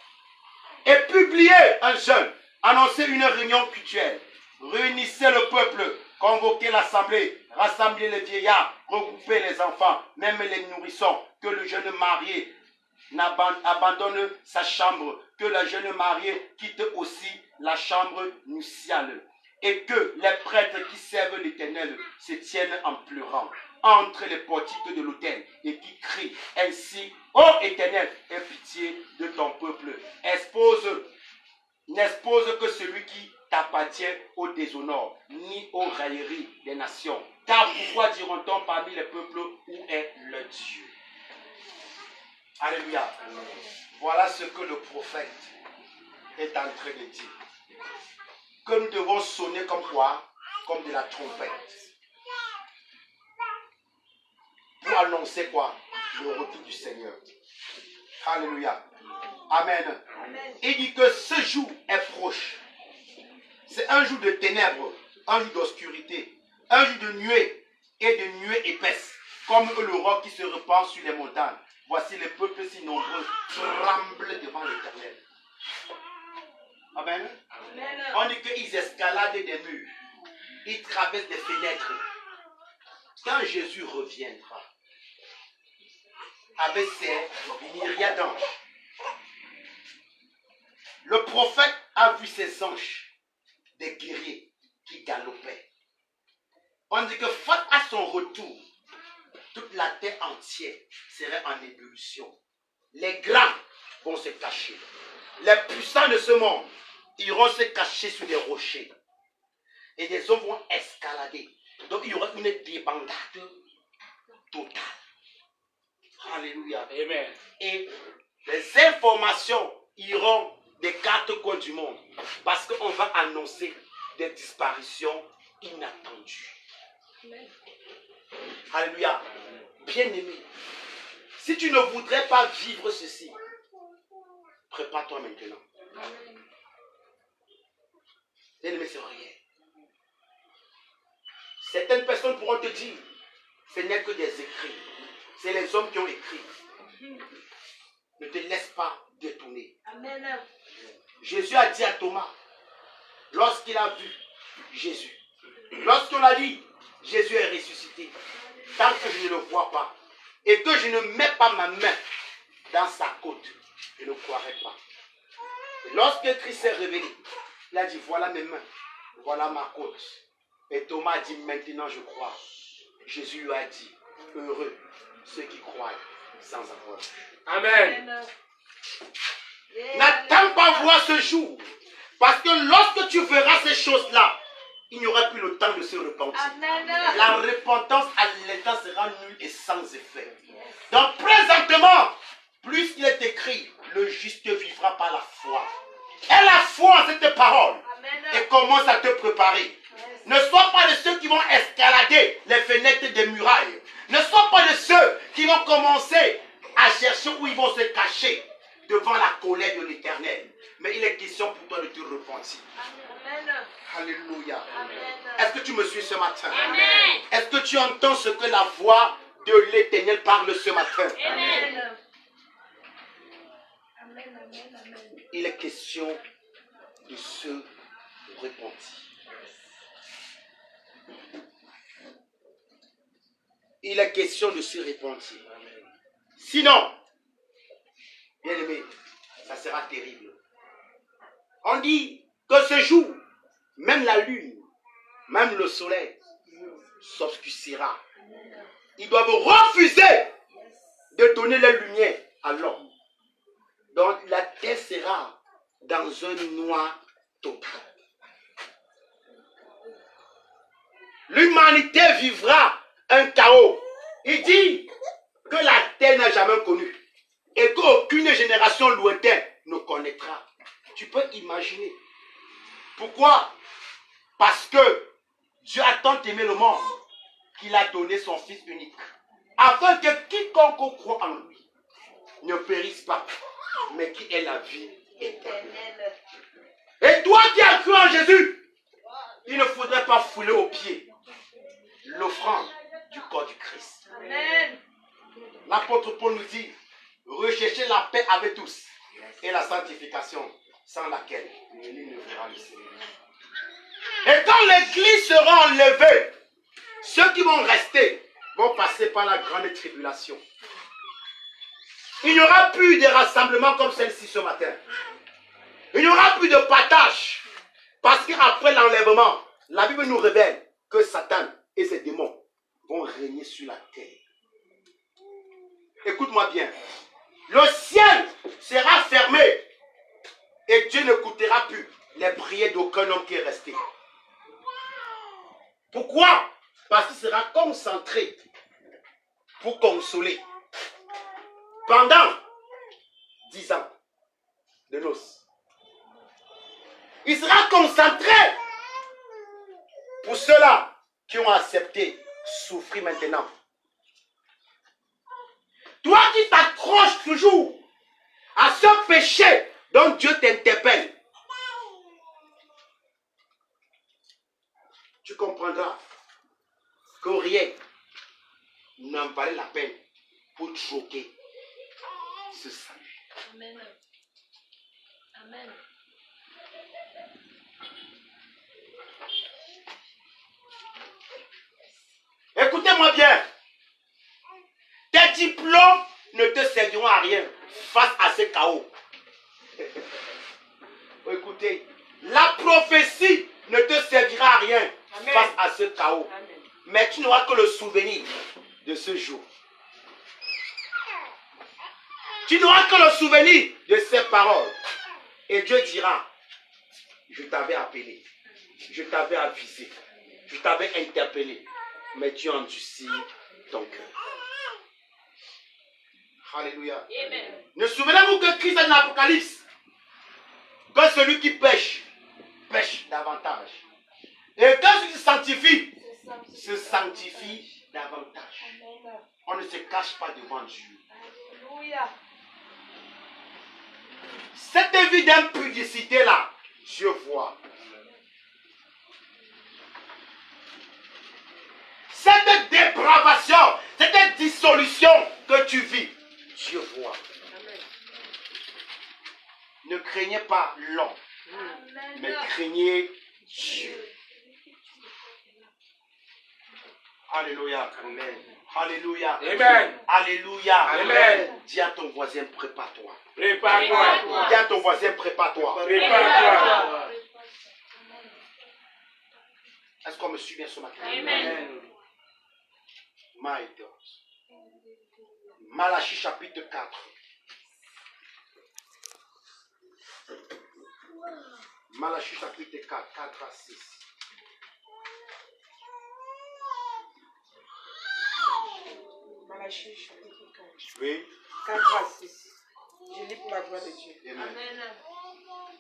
et publiez un jeûne, annoncez une réunion cultuelle, réunissez le peuple, convoquez l'assemblée, rassemblez les vieillards, regroupez les enfants, même les nourrissons, que le jeune marié abandonne sa chambre, que la jeune mariée quitte aussi la chambre nuptiale, et que les prêtres qui servent l'Éternel se tiennent en pleurant entre les portiques de l'autel et qui crient ainsi: ô Éternel, aie pitié de ton peuple, n'expose que celui qui t'appartient au déshonneur, ni aux railleries des nations. Car pourquoi diront-on parmi les peuples, où est le Dieu? Alléluia. Voilà ce que le prophète est en train de dire. Que nous devons sonner comme quoi? Comme de la trompette. Pour annoncer quoi? Le retour du Seigneur. Alléluia. Amen. Amen. Il dit que ce jour est proche. C'est un jour de ténèbres, un jour d'obscurité, un jour de nuées et de nuées épaisses, comme le roc qui se répand sur les montagnes. Voici les peuples si nombreux tremblent devant l'Éternel. Amen. Amen. On dit qu'ils escaladent des murs, ils traversent des fenêtres. Quand Jésus reviendra avec ses myriades d'anges, le prophète a vu ses anges, des guerriers qui galopaient. On dit que face à son retour, toute la terre entière serait en ébullition. Les grands vont se cacher. Les puissants de ce monde iront se cacher sous des rochers. Et des hommes vont escalader. Donc il y aura une débandade totale. Alléluia. Amen. Et les informations iront des quatre coins du monde. Parce qu'on va annoncer des disparitions inattendues. Amen. Alléluia. Bien-aimé, si tu ne voudrais pas vivre ceci, prépare-toi maintenant. Bien-aimé, c'est rien. Certaines personnes pourront te dire, ce n'est que des écrits. C'est les hommes qui ont écrit. Ne te laisse pas détourner. Amen. Jésus a dit à Thomas, lorsqu'il a vu Jésus, lorsqu'on a dit, Jésus est ressuscité, tant que je ne le vois pas, et que je ne mets pas ma main dans sa côte, je ne croirai pas. Et lorsque Christ s'est révélé, il a dit, voilà mes mains, voilà ma côte. Et Thomas a dit, maintenant je crois. Jésus lui a dit, heureux ceux qui croient sans avoir vu. Amen. Amen. N'attends pas voir ce jour. Parce que lorsque tu verras ces choses-là, il n'y aura plus le temps de se repentir. Amen. La repentance à l'instant sera nulle et sans effet. Donc présentement, puisqu'il est écrit, le juste vivra par la foi. Et la foi en cette parole. Et commence à te préparer. Ne sois pas de ceux qui vont escalader les fenêtres des murailles. Ne sois pas de ceux qui vont commencer à chercher où ils vont se cacher devant la colère de l'Éternel. Mais il est question pour toi de te repentir. Amen. Alléluia. Amen. Est-ce que tu me suis ce matin? Amen. Est-ce que tu entends ce que la voix de l'Éternel parle ce matin? Amen. Il est question de se repentir. Il est question de se repentir. Sinon, bien aimé, ça sera terrible. On dit que ce jour, même la lune, même le soleil s'obscurcira. Ils doivent refuser de donner la lumière à l'homme. Donc la terre sera dans un noir total. L'humanité vivra un chaos. Il dit que la terre n'a jamais connu et qu'aucune génération lointaine ne connaîtra. Tu peux imaginer. Pourquoi? Parce que Dieu a tant aimé le monde qu'il a donné son Fils unique, afin que quiconque croit en lui ne périsse pas, mais qui ait la vie éternelle. Et toi qui as cru en Jésus, il ne faudrait pas fouler aux pieds l'offrande du corps du Christ. Amen. L'apôtre Paul nous dit, recherchez la paix avec tous et la sanctification, sans laquelle nul ne verra le Seigneur. Et quand l'église sera enlevée, ceux qui vont rester vont passer par la grande tribulation. Il n'y aura plus de rassemblements comme celle-ci ce matin. Il n'y aura plus de partage. Parce qu'après l'enlèvement, la Bible nous révèle que Satan et ses démons vont régner sur la terre. Écoute-moi bien. Le ciel sera fermé et Dieu n'écoutera plus les prières d'aucun homme qui est resté. Pourquoi? Parce qu'il sera concentré pour consoler pendant 10 ans de noces. Il sera concentré pour ceux-là qui ont accepté souffrir maintenant. Toi qui t'accroches toujours à ce péché dont Dieu t'interpelle, tu comprendras que rien n'en valait la peine pour choquer ce salut. Amen. Amen. Écoutez-moi bien. Tes diplômes ne te serviront à rien face à ce chaos. Écoutez, la prophétie ne te servira à rien Amen. face à ce chaos. Amen. Mais tu n'auras que le souvenir de ce jour. Tu n'auras que le souvenir de ces paroles. Et Dieu dira, je t'avais appelé, je t'avais avisé, je t'avais interpellé, mais tu as endurci ton cœur. Alléluia. Amen. Ne souvenez-vous que Christ a dit dans l'Apocalypse que celui qui pêche, pêche davantage. Et quand celui qui se sanctifie davantage. On ne se cache pas devant Dieu. Alléluia. Cette vie d'impudicité-là, Dieu voit. Cette dépravation, cette dissolution que tu vis, Dieu voit. Amen. Ne craignez pas l'homme, mais craignez Dieu. Alléluia. Amen. Alléluia. Amen. Alléluia. Amen. Dis à ton voisin, prépare-toi. Prépare-toi. Dis à ton voisin, prépare-toi. Prépare-toi. Est-ce qu'on me suit bien ce matin? Amen. My God. Malachie chapitre 4. Malachie chapitre 4, 4 à 6. Malachie chapitre 4. Oui. 4 à 6. Je lis pour la gloire de Dieu. Amen.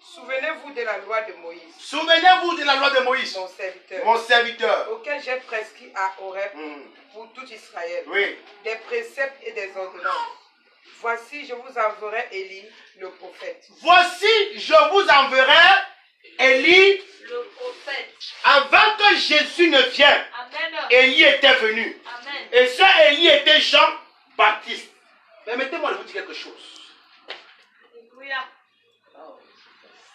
Souvenez-vous de la loi de Moïse, Souvenez-vous de la loi de Moïse, mon serviteur, mon serviteur. auquel j'ai prescrit à Horeb Hmm. pour tout Israël, Oui. des préceptes et des ordonnances. Voici, je vous enverrai Élie, le prophète. Voici, je vous enverrai Élie, Le prophète. avant que Jésus ne vienne, Amen. Élie était venu. Amen. Et ce Élie était Jean-Baptiste. Permettez-moi de vous dire quelque chose. Alléluia.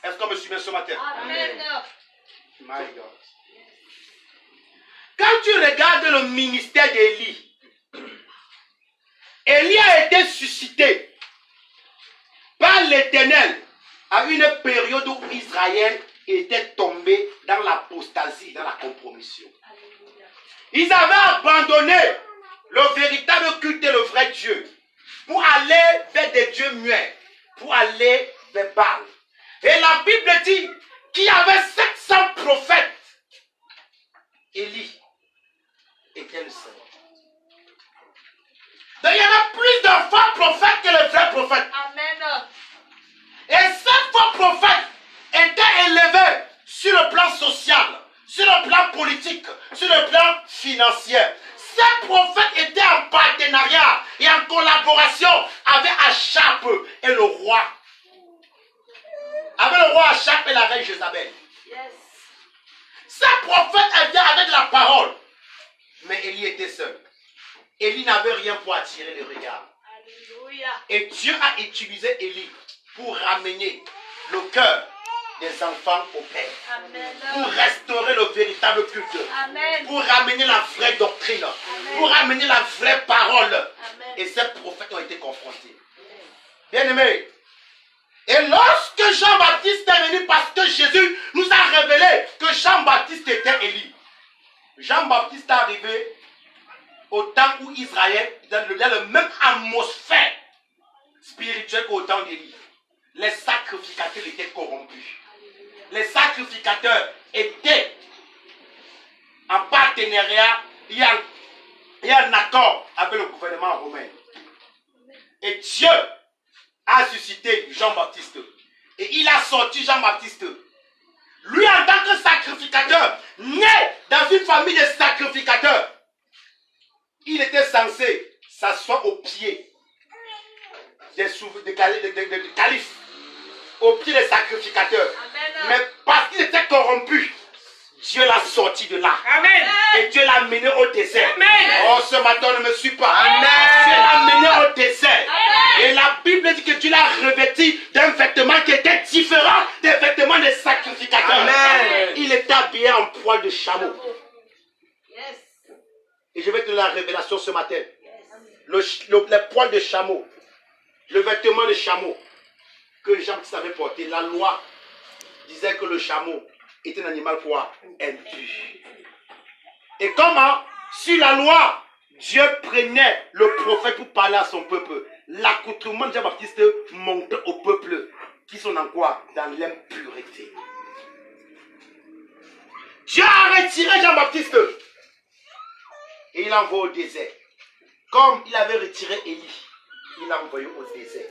Est-ce qu'on me suit bien ce matin? Amen. My God. Quand tu regardes le ministère d'Élie, Élie a été suscité par l'Éternel à une période où Israël était tombé dans l'apostasie, dans la compromission. Alléluia. Ils avaient abandonné le véritable culte et le vrai Dieu pour aller vers des dieux muets, pour aller vers Baal. Et la Bible dit qu'il y avait 700 prophètes. Élie était le seul. Donc il y avait plus de faux prophètes que les vrais prophètes. Amen. Et ces faux prophètes étaient élevés sur le plan social, sur le plan politique, sur le plan financier. Ces prophètes étaient en partenariat et en collaboration avec Achab et le roi. Avec le roi Achab et la reine Jézabel. Yes. Ces prophètes étaient avec la parole. Mais Élie était seul. Élie n'avait rien pour attirer le regard. Alléluia. Et Dieu a utilisé Élie pour ramener le cœur des enfants au Père. Pour Amen. restaurer le véritable culte. Amen. Pour ramener la vraie doctrine. Amen. Pour ramener la vraie parole. Amen. Et ces prophètes ont été confrontés. Bien-aimés. Et lorsque Jean-Baptiste est venu, parce que Jésus nous a révélé que Jean-Baptiste était Élie. Jean-Baptiste est arrivé au temps où Israël, dans le même atmosphère spirituelle qu'au temps d'Élie. Les sacrificateurs étaient corrompus. Les sacrificateurs étaient en partenariat et en accord avec le gouvernement romain. Et Dieu a suscité Jean-Baptiste. Et il a sorti Jean-Baptiste. Lui, en tant que sacrificateur, né dans une famille de sacrificateurs, il était censé s'asseoir aux pieds des califes, aux pieds des sacrificateurs. Amen. Mais parce qu'il était corrompu, Dieu l'a sorti de là. Amen. Et Dieu l'a mené au désert. Amen. Oh, ce matin, on ne me suit pas. Amen. Dieu l'a mené au désert. Amen. Et la Bible dit que Dieu l'a revêti d'un vêtement qui était différent des vêtements des sacrificateurs. Amen. Il était habillé en poil de chameau. Yes. Et je vais te donner la révélation ce matin. Yes. Les poils de chameau, le vêtement de chameau que Jean-Baptiste avait porté, la loi disait que le chameau était un animal quoi? Impur. Et comment, sur la loi, Dieu prenait le prophète pour parler à son peuple, l'accoutrement de Jean-Baptiste montait au peuple qui sont dans quoi? Dans l'impureté. Dieu a retiré Jean-Baptiste et il l'a envoyé au désert. Comme il avait retiré Élie, il l'a envoyé au désert.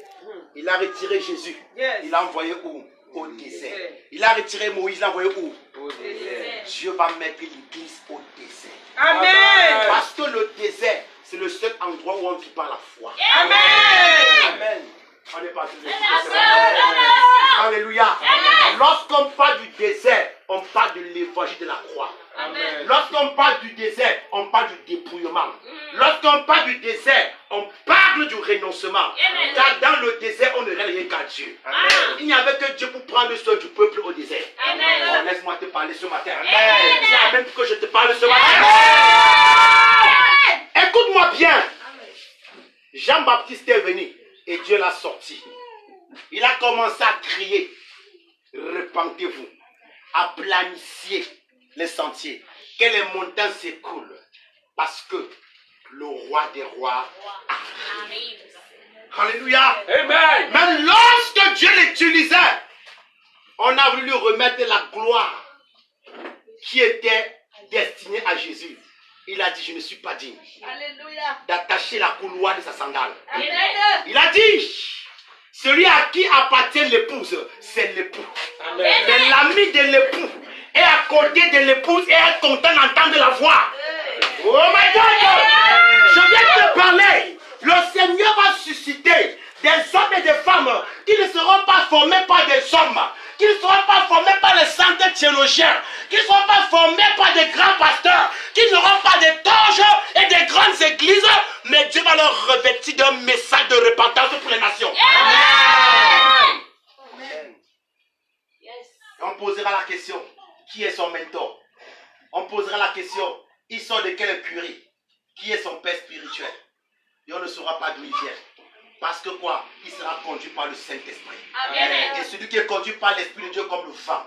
Il a retiré Jésus, Yes. il l'a envoyé où? Au désert. Il a retiré Moïse, il l'a envoyé où? Au désert. Dieu va mettre l'église au désert. Amen. Parce que le désert, c'est le seul endroit où on vit par la foi. Amen. Amen. On est parti de Amen. Alléluia. Lorsqu'on parle du désert, on parle de l'évangile de la croix. Amen. Lorsqu'on parle du désert, on parle du dépouillement. Lorsqu'on parle du désert, on parle du renoncement. Amen. Car dans le désert, on ne règne rien qu'à Dieu. Il n'y avait que Dieu pour prendre soin du peuple au désert. Amen. Oh, laisse-moi te parler ce matin. Amen. Dis Amen pour que je te parle ce matin. Écoute-moi bien. Jean-Baptiste est venu et Dieu l'a sorti. Il a commencé à crier. Repentez-vous. Aplanissez les sentiers. Que les montagnes s'écoulent. Parce que le roi des rois arrive. Alléluia. Amen. Mais lorsque Dieu l'utilisait, on a voulu remettre la gloire qui était destinée à Jésus. Il a dit, je ne suis pas digne Alléluia. d'attacher la couloir de sa sandale. Amen. Il a dit, celui à qui appartient l'épouse, c'est l'époux. Amen. Mais l'ami de l'époux est à côté de l'épouse et est content d'entendre la voix. Oh my God! Je viens de te parler. Le Seigneur va susciter des hommes et des femmes qui ne seront pas formés par des hommes, qui ne seront pas formés par les santé théologiens, qui ne seront pas formés par des grands pasteurs, qui n'auront pas des torches et des grandes églises, mais Dieu va leur revêtir d'un message de repentance pour les nations. Amen. Amen. Yes. Et on posera la question, qui est son mentor? On posera la question, il sort de quelle écurie? Qui est son père spirituel? Et on ne saura pas d'où il vient. Parce que quoi? Il sera conduit par le Saint-Esprit. Amen. Et celui qui est conduit par l'Esprit de Dieu comme le vent.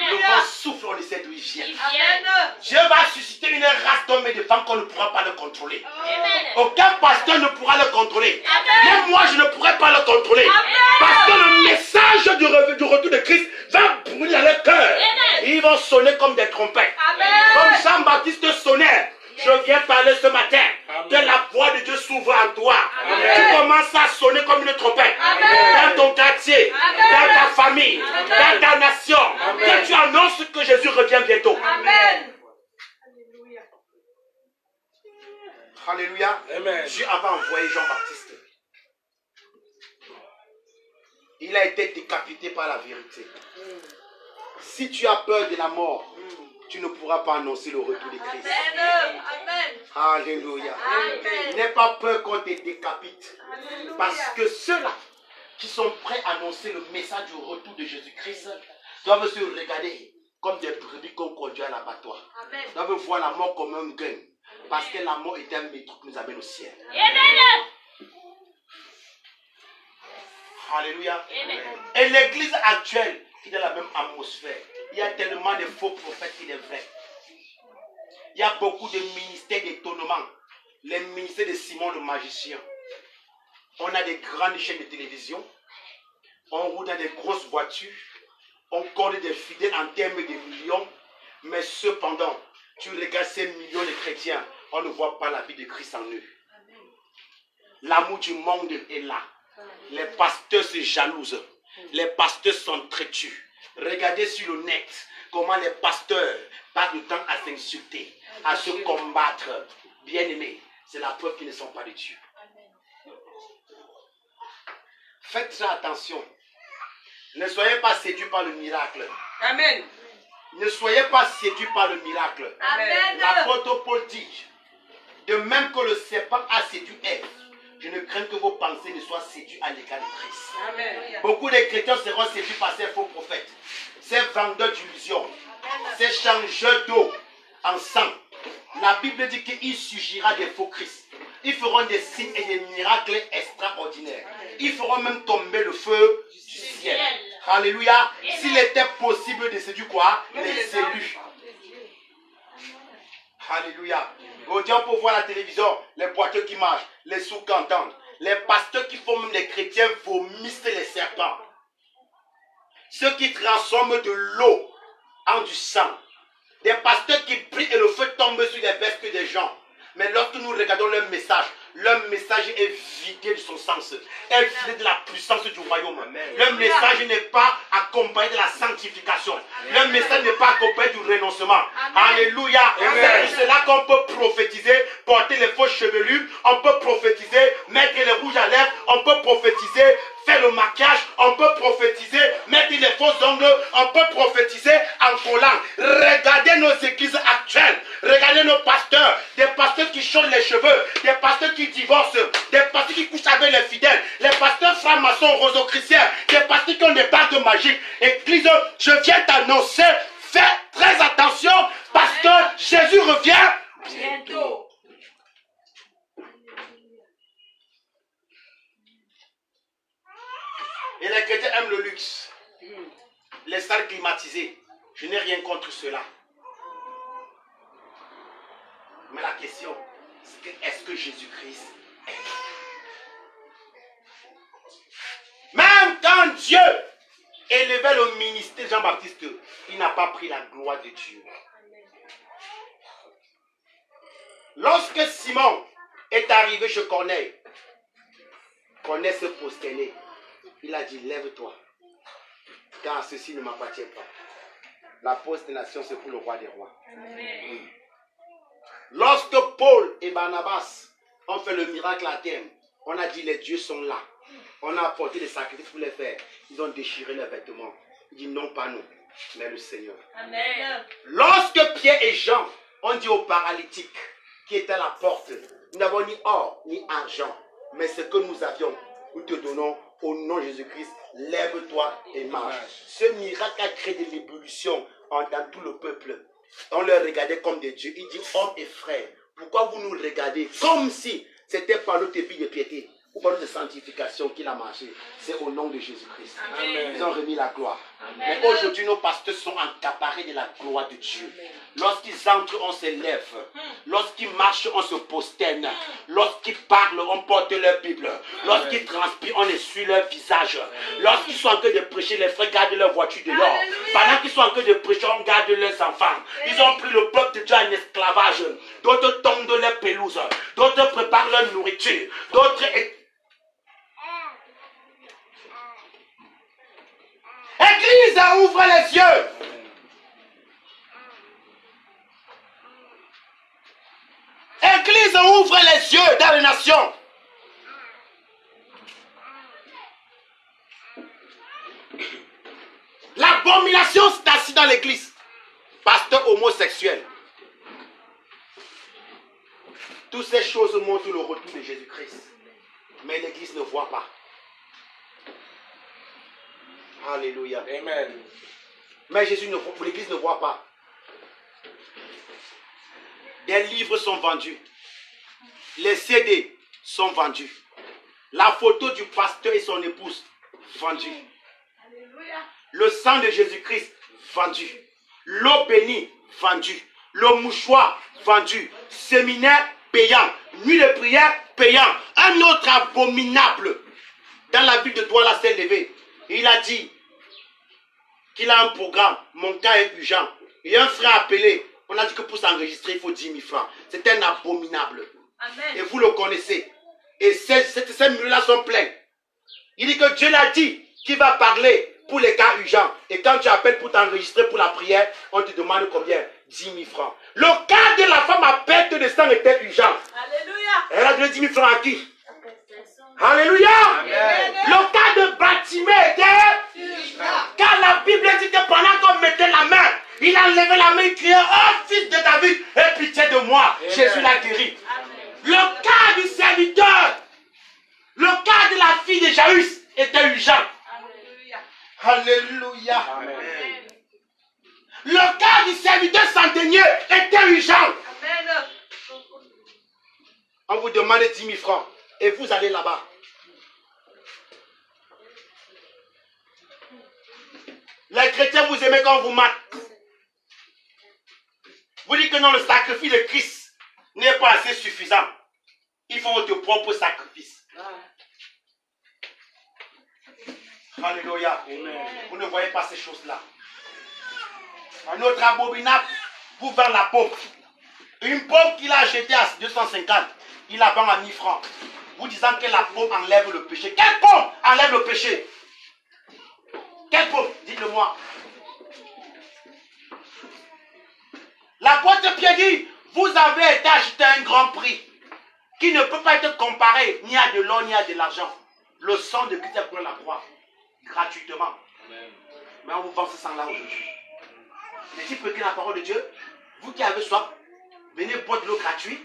Le Amen. vent souffle, on ne sait d'où il vient. Amen. Dieu va susciter une race d'hommes et de femmes qu'on ne pourra pas le contrôler. Amen. Aucun pasteur ne pourra le contrôler. Amen. Même moi, je ne pourrai pas le contrôler. Amen. Parce que le message du retour de Christ va brûler dans leur cœur. Amen. Ils vont sonner comme des trompettes. Amen. Comme Jean-Baptiste sonnait. Je viens parler ce matin. Que la voix de Dieu s'ouvre en toi. Amen. Tu commences à sonner comme une trompette. Amen. Dans ton quartier, Amen. dans ta famille, Amen. dans ta nation. Amen. Que tu annonces que Jésus revient bientôt. Amen. Alléluia. Amen. Dieu avait envoyé Jean-Baptiste. Il a été décapité par la vérité. Si tu as peur de la mort, tu ne pourras pas annoncer le retour de Christ. Amen. Amen. Alléluia. Amen. N'aie pas peur qu'on te décapite. Parce que ceux-là qui sont prêts à annoncer le message du retour de Jésus-Christ doivent se regarder comme des brebis qu'on conduit à l'abattoir. Amen. Doivent voir la mort comme un gain. Parce que la mort est un maître qui nous amène au ciel. Amen. Alléluia. Amen. Et l'église actuelle qui est dans la même atmosphère. Il y a tellement de faux prophètes qu'il est vrai. Il y a beaucoup de ministères d'étonnement. Les ministères de Simon le magicien. On a des grandes chaînes de télévision. On roule dans des grosses voitures. On compte des fidèles en termes de millions. Mais cependant, tu regardes ces millions de chrétiens. On ne voit pas la vie de Christ en eux. L'amour du monde est là. Les pasteurs se jalousent. Les pasteurs sont traitus. Regardez sur le net comment les pasteurs passent le temps à s'insulter, à se combattre. Bien-aimés, c'est la preuve qu'ils ne sont pas de Dieu. Faites très attention. Ne soyez pas séduits par le miracle. Amen. Ne soyez pas séduits par le miracle. Amen. L'apôtre Paul dit, de même que le serpent a séduit Ève, je ne crains que vos pensées ne soient séduites à l'égard de Christ. Amen. Beaucoup de chrétiens seront séduits par ces faux prophètes, ces vendeurs d'illusions, ces changeurs d'eau en sang. La Bible dit qu'il surgira des faux Christ. Ils feront des signes et des miracles extraordinaires. Ils feront même tomber le feu du ciel. Alléluia. S'il était possible de séduire quoi? Les élus. Alléluia. Aujourd'hui, on peut voir la télévision, les boiteux qui marchent, les sourds qui entendent, les pasteurs qui font même les chrétiens vomissent les serpents. Ceux qui transforment de l'eau en du sang. Des pasteurs qui prient et le feu tombe sur les vestes des gens. Mais lorsque nous regardons leur message est vidé de son sens, est vidé de la puissance du royaume. Leur message n'est pas accompagné de la sanctification. Leur message n'est pas accompagné du renoncement. Alléluia. C'est pour cela qu'on peut prophétiser, porter les fausses chevelures, on peut prophétiser, mettre les rouges à lèvres, on peut prophétiser, faire le maquillage, on peut prophétiser, mettre les faux ongles, on peut prophétiser en collant. Regardez nos églises actuelles, regardez nos pasteurs, des pasteurs qui changent les cheveux, des pasteurs qui divorcent, des pasteurs qui couchent avec les fidèles, les pasteurs francs-maçons, roso-chrétiens, des pasteurs qui ont des bagues magiques. Église, je viens t'annoncer, fais très attention parce que Jésus revient Bientôt. Et les chrétiens aiment le luxe. Les salles climatisées. Je n'ai rien contre cela. Mais la question, c'est que est-ce que Jésus-Christ est là? Même quand Dieu élevait le ministère de Jean-Baptiste, il n'a pas pris la gloire de Dieu. Lorsque Simon est arrivé chez Corneille, Corneille se prosternait. Il a dit, lève-toi, car ceci ne m'appartient pas. La prosternation, c'est pour le roi des rois. Amen. Lorsque Paul et Barnabas ont fait le miracle à terme, on a dit, les dieux sont là. On a apporté des sacrifices pour les faire. Ils ont déchiré leurs vêtements. Il dit non, pas nous, mais le Seigneur. Amen. Lorsque Pierre et Jean ont dit au paralytique qui était à la porte, nous n'avons ni or ni argent, mais ce que nous avions, nous te donnons au nom de Jésus-Christ, lève-toi et marche. Ce miracle a créé de l'ébullition dans tout le peuple. On les regardait comme des dieux. Il dit, hommes et frères, pourquoi vous nous regardez comme si c'était par notre vie de piété ou par notre sanctification qu'il a marché? C'est au nom de Jésus-Christ. Ils ont remis la gloire. Amen. Mais aujourd'hui, nos pasteurs sont accaparés de la gloire de Dieu. Lorsqu'ils entrent, on se lève. Lorsqu'ils marchent, on se prosterne. Lorsqu'ils parlent, on porte leur Bible. Lorsqu'ils transpirent, on essuie leur visage. Lorsqu'ils sont en train de prêcher, les frères gardent leur voiture dehors. Pendant qu'ils sont en train de prêcher, on garde leurs enfants. Ils ont pris le peuple de Dieu en esclavage. D'autres tombent de leur pelouse. D'autres préparent leur nourriture. D'autres... Église, ouvre les yeux. Église, ouvre les yeux dans les nations. L'abomination c'est assis dans l'église. Pasteur homosexuel. Toutes ces choses montrent le retour de Jésus-Christ. Mais l'église ne voit pas. Alléluia. Amen. Mais Jésus ne voit, l'église ne voit pas. Des livres sont vendus. Les CD sont vendus. La photo du pasteur et son épouse vendue. Le sang de Jésus-Christ vendu. L'eau bénie vendue. Le mouchoir vendu. Séminaire payant. Nuit de prière payant. Un autre abominable dans la ville de Douala s'est levé. Il a dit qu'il a un programme. Mon cas est urgent. Il y a un frère appelé. On a dit que pour s'enregistrer, il faut 10 000 francs. C'est un abominable. Amen. Et vous le connaissez. Et ces murs-là sont pleins. Il dit que Dieu l'a dit qu'il va parler pour les cas urgents. Et quand tu appelles pour t'enregistrer pour la prière, on te demande combien? 10 000 francs. Le cas de la femme à perte de sang était urgent. Alléluia. Elle a donné 10 000 francs à qui? Alléluia. Amen. Le cas de Batimée était... Car la Bible dit que pendant qu'on mettait la main, il a levé la main et criait, oh fils de David, aie pitié de moi. Amen. Jésus l'a guéri. Le cas du serviteur, le cas de la fille de Jaïrus était urgent. Alléluia. Amen. Le cas du serviteur centenier était urgent. Amen. On vous demande 10 000 francs et vous allez là-bas. Les chrétiens, vous aimez quand on vous mate. Vous dites que non, le sacrifice de Christ n'est pas assez suffisant. Il faut votre propre sacrifice. Alléluia. Vous ne voyez pas ces choses-là. Un autre abominable vous vend la paume. Une paume qu'il a achetée à 250, il la vend à 1000 francs. Vous disant que la paume enlève le péché. Quelle paume enlève le péché? Quelle paume? Dites-le-moi. L'apôtre Pierre dit, vous avez été acheté à un grand prix qui ne peut pas être comparé ni à de l'or ni à de l'argent. Le sang de Christ est pour la croix, gratuitement. Amen. Mais on vous vend ce sang-là aujourd'hui. Mais si vous prenez la parole de Dieu, vous qui avez soif, venez boire de l'eau gratuite.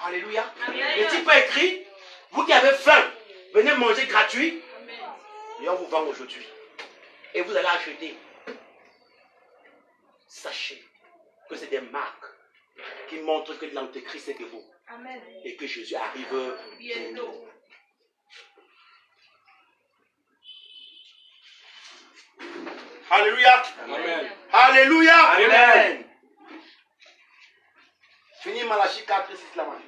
Alléluia. Amen. Le type a écrit, vous qui avez faim, venez manger gratuit. Et on vous vend aujourd'hui. Et vous allez acheter. Sachez que c'est des marques qui montrent que l'antéchrist est debout. Amen. Et que Jésus arrive Bientôt. Alléluia. Amen. Alléluia. Amen. Fini Malachie 4, 6 la magie.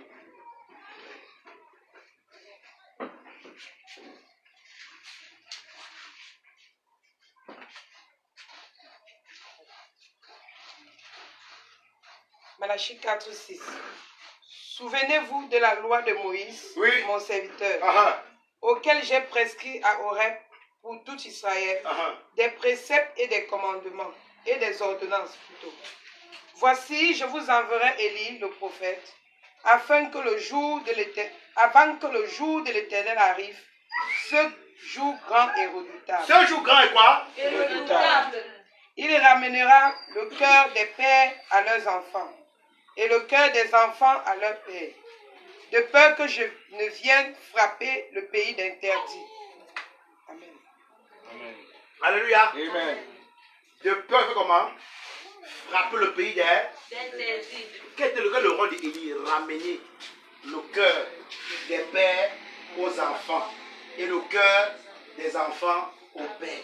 Malachie 4, 6. Souvenez-vous de la loi de Moïse, Oui. mon serviteur, Ah, auquel j'ai prescrit à Horeb pour tout Israël ah, des préceptes et des commandements et des ordonnances plutôt. Voici, je vous enverrai Élie, le prophète, avant que le jour de l'Éternel arrive, jour grand et redoutable. Ce jour grand est quoi? Et redoutable. Il ramènera le cœur des pères à leurs enfants et le cœur des enfants à leurs pères, de peur que je ne vienne frapper le pays d'interdit. Amen. Amen. Alléluia. Amen. De peur que comment? Frapper le pays des... D'interdit. Quel était le rôle d'Élie? Ramener le cœur des pères aux enfants et le cœur des enfants aux pères.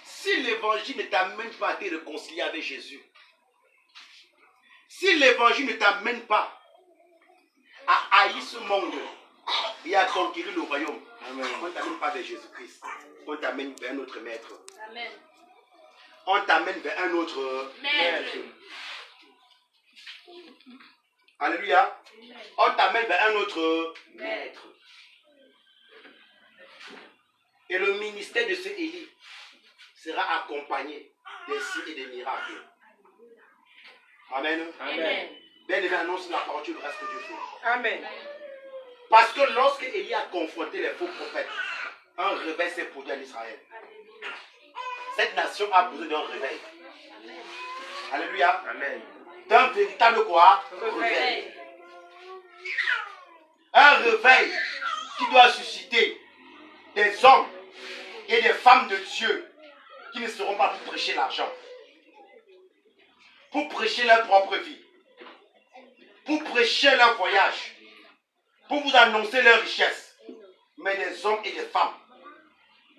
Si l'évangile ne t'amène pas à te réconcilier avec Jésus, si l'évangile ne t'amène pas à haïr ce monde et à conquérir le royaume, Amen. on ne t'amène pas vers Jésus-Christ, on t'amène vers un autre maître. Amen. On t'amène vers un autre Maître. Alléluia. On t'amène vers un autre Maître. Et le ministère de ce Élie sera accompagné des signes et des miracles. Amen. Amen. Bien aimé, annonce la parole, tu verras ce que Dieu fait. Amen. Parce que lorsque Élie a confronté les faux prophètes, un réveil s'est produit en Israël. Cette nation a besoin d'un réveil. Alléluia. Amen. D'un véritable quoi? Réveil. Un réveil qui doit susciter des hommes et des femmes de Dieu qui ne seront pas pour prêcher l'argent, pour prêcher leur propre vie, pour prêcher leur voyage, pour vous annoncer leur richesse, mais des hommes et des femmes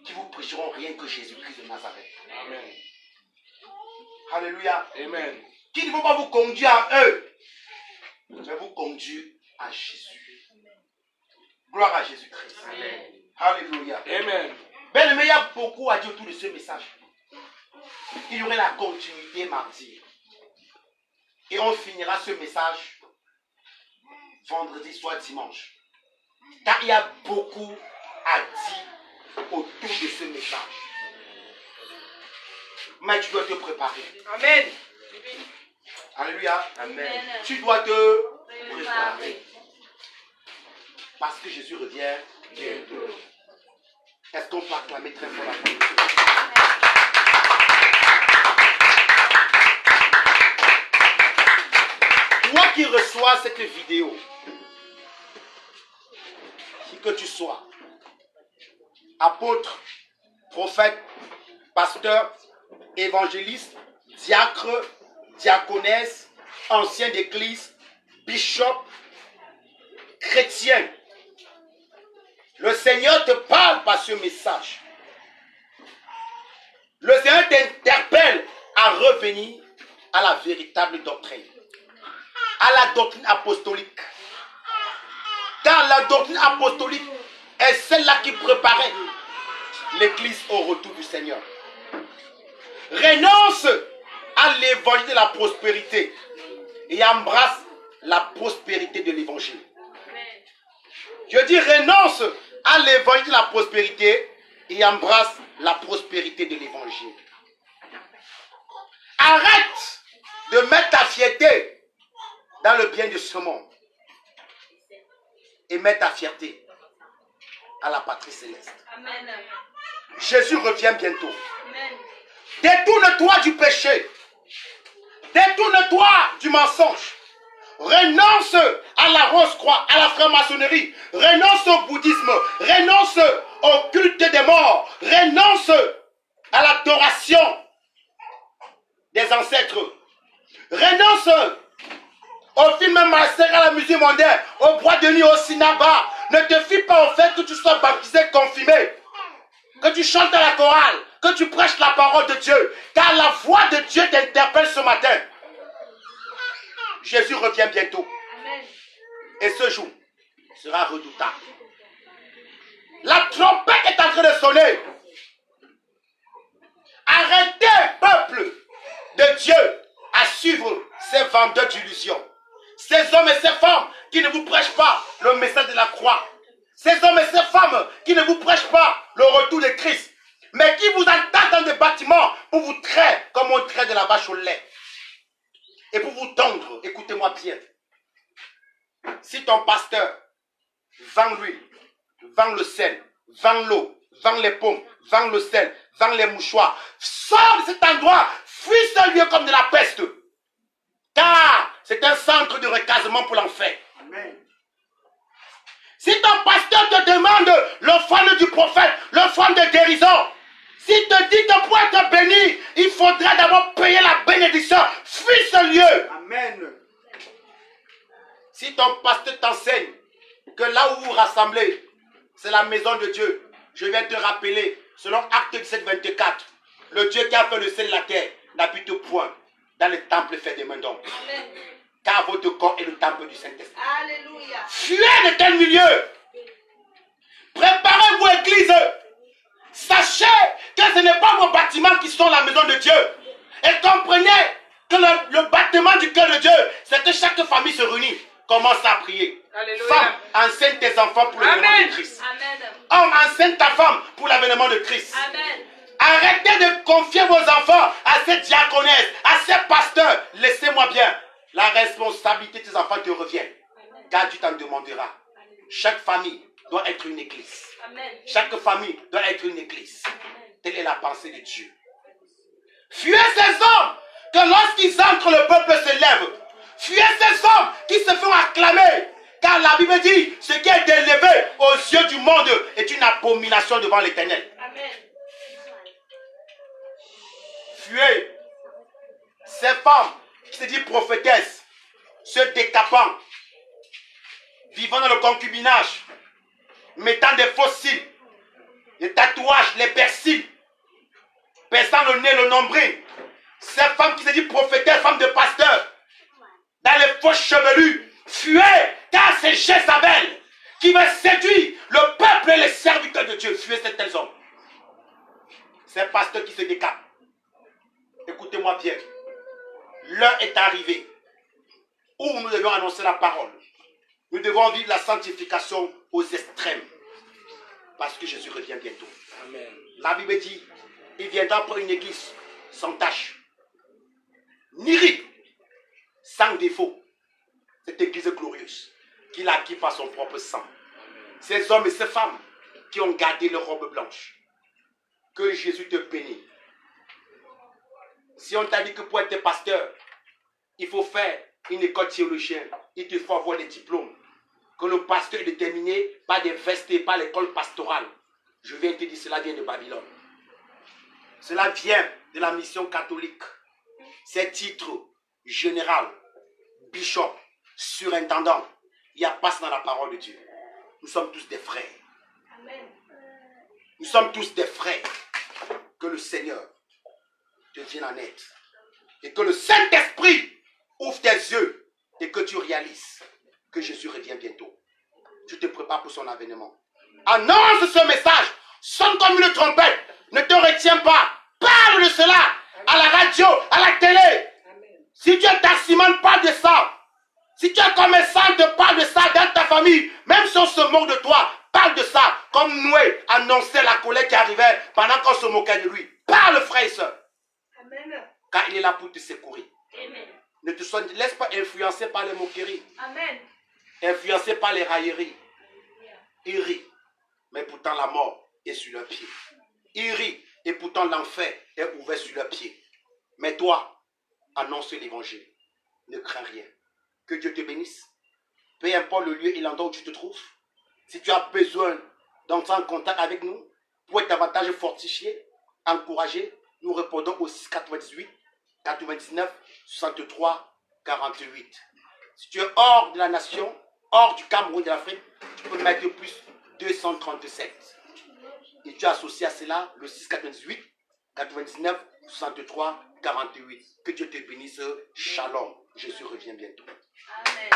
qui vous prêcheront rien que Jésus-Christ de Nazareth. Amen. Alléluia. Amen. Qui ne vont pas vous conduire à eux, mais vous conduire à Jésus. Gloire à Jésus-Christ. Amen. Alléluia. Amen. Bien aimé, il y a beaucoup à dire autour de ce message. Il y aurait la continuité mardi. Et on finira ce message vendredi soit dimanche. Car il y a beaucoup à dire autour de ce message. Mais tu dois te préparer. Amen. Alléluia. Amen. Tu dois te préparer. Parce que Jésus revient bientôt. Est-ce qu'on peut acclamer très fort la parole de Dieu? Toi qui reçois cette vidéo, qui que tu sois, apôtre, prophète, pasteur, évangéliste, diacre, diaconesse, ancien d'église, bishop, chrétien, le Seigneur te parle par ce message. Le Seigneur t'interpelle à revenir à la véritable doctrine, à la doctrine apostolique. Car la doctrine apostolique est celle-là qui préparait l'église au retour du Seigneur. Renonce à l'évangile de la prospérité et embrasse la prospérité de l'évangile. Je dis renonce à l'évangile de la prospérité et embrasse la prospérité de l'évangile. Arrête de mettre ta fierté dans le bien de ce monde et mets ta fierté à la patrie céleste. Amen. Jésus revient bientôt. Amen. Détourne-toi du péché. Détourne-toi du mensonge. Renonce à la rose-croix, à la franc-maçonnerie. Renonce au bouddhisme. Renonce au culte des morts. Renonce à l'adoration des ancêtres. Renonce au film malsain, à la musique mondaine, au bois de nuit, au cinéma. Ne te fie pas au fait que tu sois baptisé, confirmé, que tu chantes à la chorale, que tu prêches la parole de Dieu. Car la voix de Dieu t'interpelle ce matin. Jésus revient bientôt. Amen. Et ce jour sera redoutable. La trompette est en train de sonner. Arrêtez, peuple de Dieu, à suivre ces vendeurs d'illusions. Ces hommes et ces femmes qui ne vous prêchent pas le message de la croix. Ces hommes et ces femmes qui ne vous prêchent pas le retour de Christ. Mais qui vous attendent dans des bâtiments pour vous traire comme on traite de la vache au lait. Et pour vous tendre, écoutez-moi bien. Si ton pasteur vend l'huile, vends le sel, vends l'eau, vends les pommes, vends le sel, vends les mouchoirs. Sors de cet endroit, fuis ce lieu comme de la peste. Car c'est un centre de recasement pour l'enfer. Amen. Si ton pasteur te demande l'offrande du prophète, l'offrande de guérison, s'il te dit que pour être béni, il faudra d'abord payer la bénédiction, fuis ce lieu. Amen. Si ton pasteur t'enseigne que là où vous vous rassemblez, c'est la maison de Dieu, je viens te rappeler, selon Acte 17, 24, le Dieu qui a fait le ciel et la terre n'habite point dans le temple fait des mains d'hommes. Amen. Car votre corps est le temple du Saint-Esprit. Alléluia. Fuyez de quel milieu? Préparez-vous, Église. Sachez que ce n'est pas vos bâtiments qui sont la maison de Dieu. Et comprenez que le bâtiment du cœur de Dieu, c'est que chaque famille se réunit, commence à prier. Alléluia. Femme, enseigne tes enfants pour l'avènement de Christ. Amen. Homme, enseigne ta femme pour l'avènement de Christ. Amen. Arrêtez de confier vos enfants à ces diaconesses, à ces pasteurs. Laissez-moi bien. La responsabilité de tes enfants te revient. Car Dieu t'en demandera. Chaque famille doit être une église. Amen. Chaque famille doit être une église. Telle est la pensée de Dieu. Fuyez ces hommes que lorsqu'ils entrent, le peuple se lève. Fuyez ces hommes qui se font acclamer. Car la Bible dit, ce qui est élevé aux yeux du monde est une abomination devant l'Éternel. Amen. Fuyez ces femmes qui se disent prophétesses, se décapant, vivant dans le concubinage, mettant des faux cils, les tatouages, les persils, perçant le nez, le nombril. Ces femmes qui se disent prophétesses, femmes de pasteurs, dans les fausses chevelures, fuyez, car c'est Jézabel qui va séduire le peuple et les serviteurs de Dieu. Fuyez ces tels hommes. Ces pasteurs qui se décapent. Écoutez-moi bien. L'heure est arrivée où nous devons annoncer la parole. Nous devons vivre la sanctification aux extrêmes. Parce que Jésus revient bientôt. Amen. La Bible dit, il viendra pour une église sans tache, ni ride, sans défaut. Cette église glorieuse qu'il a acquis par son propre sang. Ces hommes et ces femmes qui ont gardé leur robe blanche. Que Jésus te bénisse. Si on t'a dit que pour être pasteur, il faut faire une école théologienne, il te faut avoir des diplômes. Que le pasteur est déterminé par des vestes et par l'école pastorale. Je viens te dire, cela vient de Babylone. Cela vient de la mission catholique. Ces titres, général, bishop, surintendant, il n'y a pas ça dans la parole de Dieu. Nous sommes tous des frères. Amen. Nous sommes tous des frères. Que le Seigneur te vienne en aide. Et que le Saint-Esprit ouvre tes yeux et que tu réalises que Jésus revient bientôt. Tu te prépares pour son avènement. Annonce ce message. Sonne comme une trompette. Ne te retiens pas. Parle de cela à la radio, à la télé. Si tu es taximane, parle de ça. Si tu es commerçante, parle de ça dans ta famille. Même si on se moque de toi, parle de ça. Comme Noé annonçait la colère qui arrivait pendant qu'on se moquait de lui. Parle, frère et soeur. Amen. Car il est là pour te secourir. Amen. Ne te laisse pas influencer par les moqueries. Amen. Influencé par les railleries. Ils rient, mais pourtant la mort est sur leurs pieds. Ils rient, et pourtant l'enfer est ouvert sur leurs pieds. Mais toi, annonce l'évangile. Ne crains rien. Que Dieu te bénisse. Peu importe le lieu et l'endroit où tu te trouves. Si tu as besoin d'entrer en contact avec nous, pour être davantage fortifié, encouragé, nous répondons au 6 98 99 63 48. Si tu es hors de la nation, hors du Cameroun, de l'Afrique, tu peux mettre plus 237. Et tu as associé à cela le 6 98 99 63 48. Que Dieu te bénisse. Shalom. Jésus revient bientôt. Amen.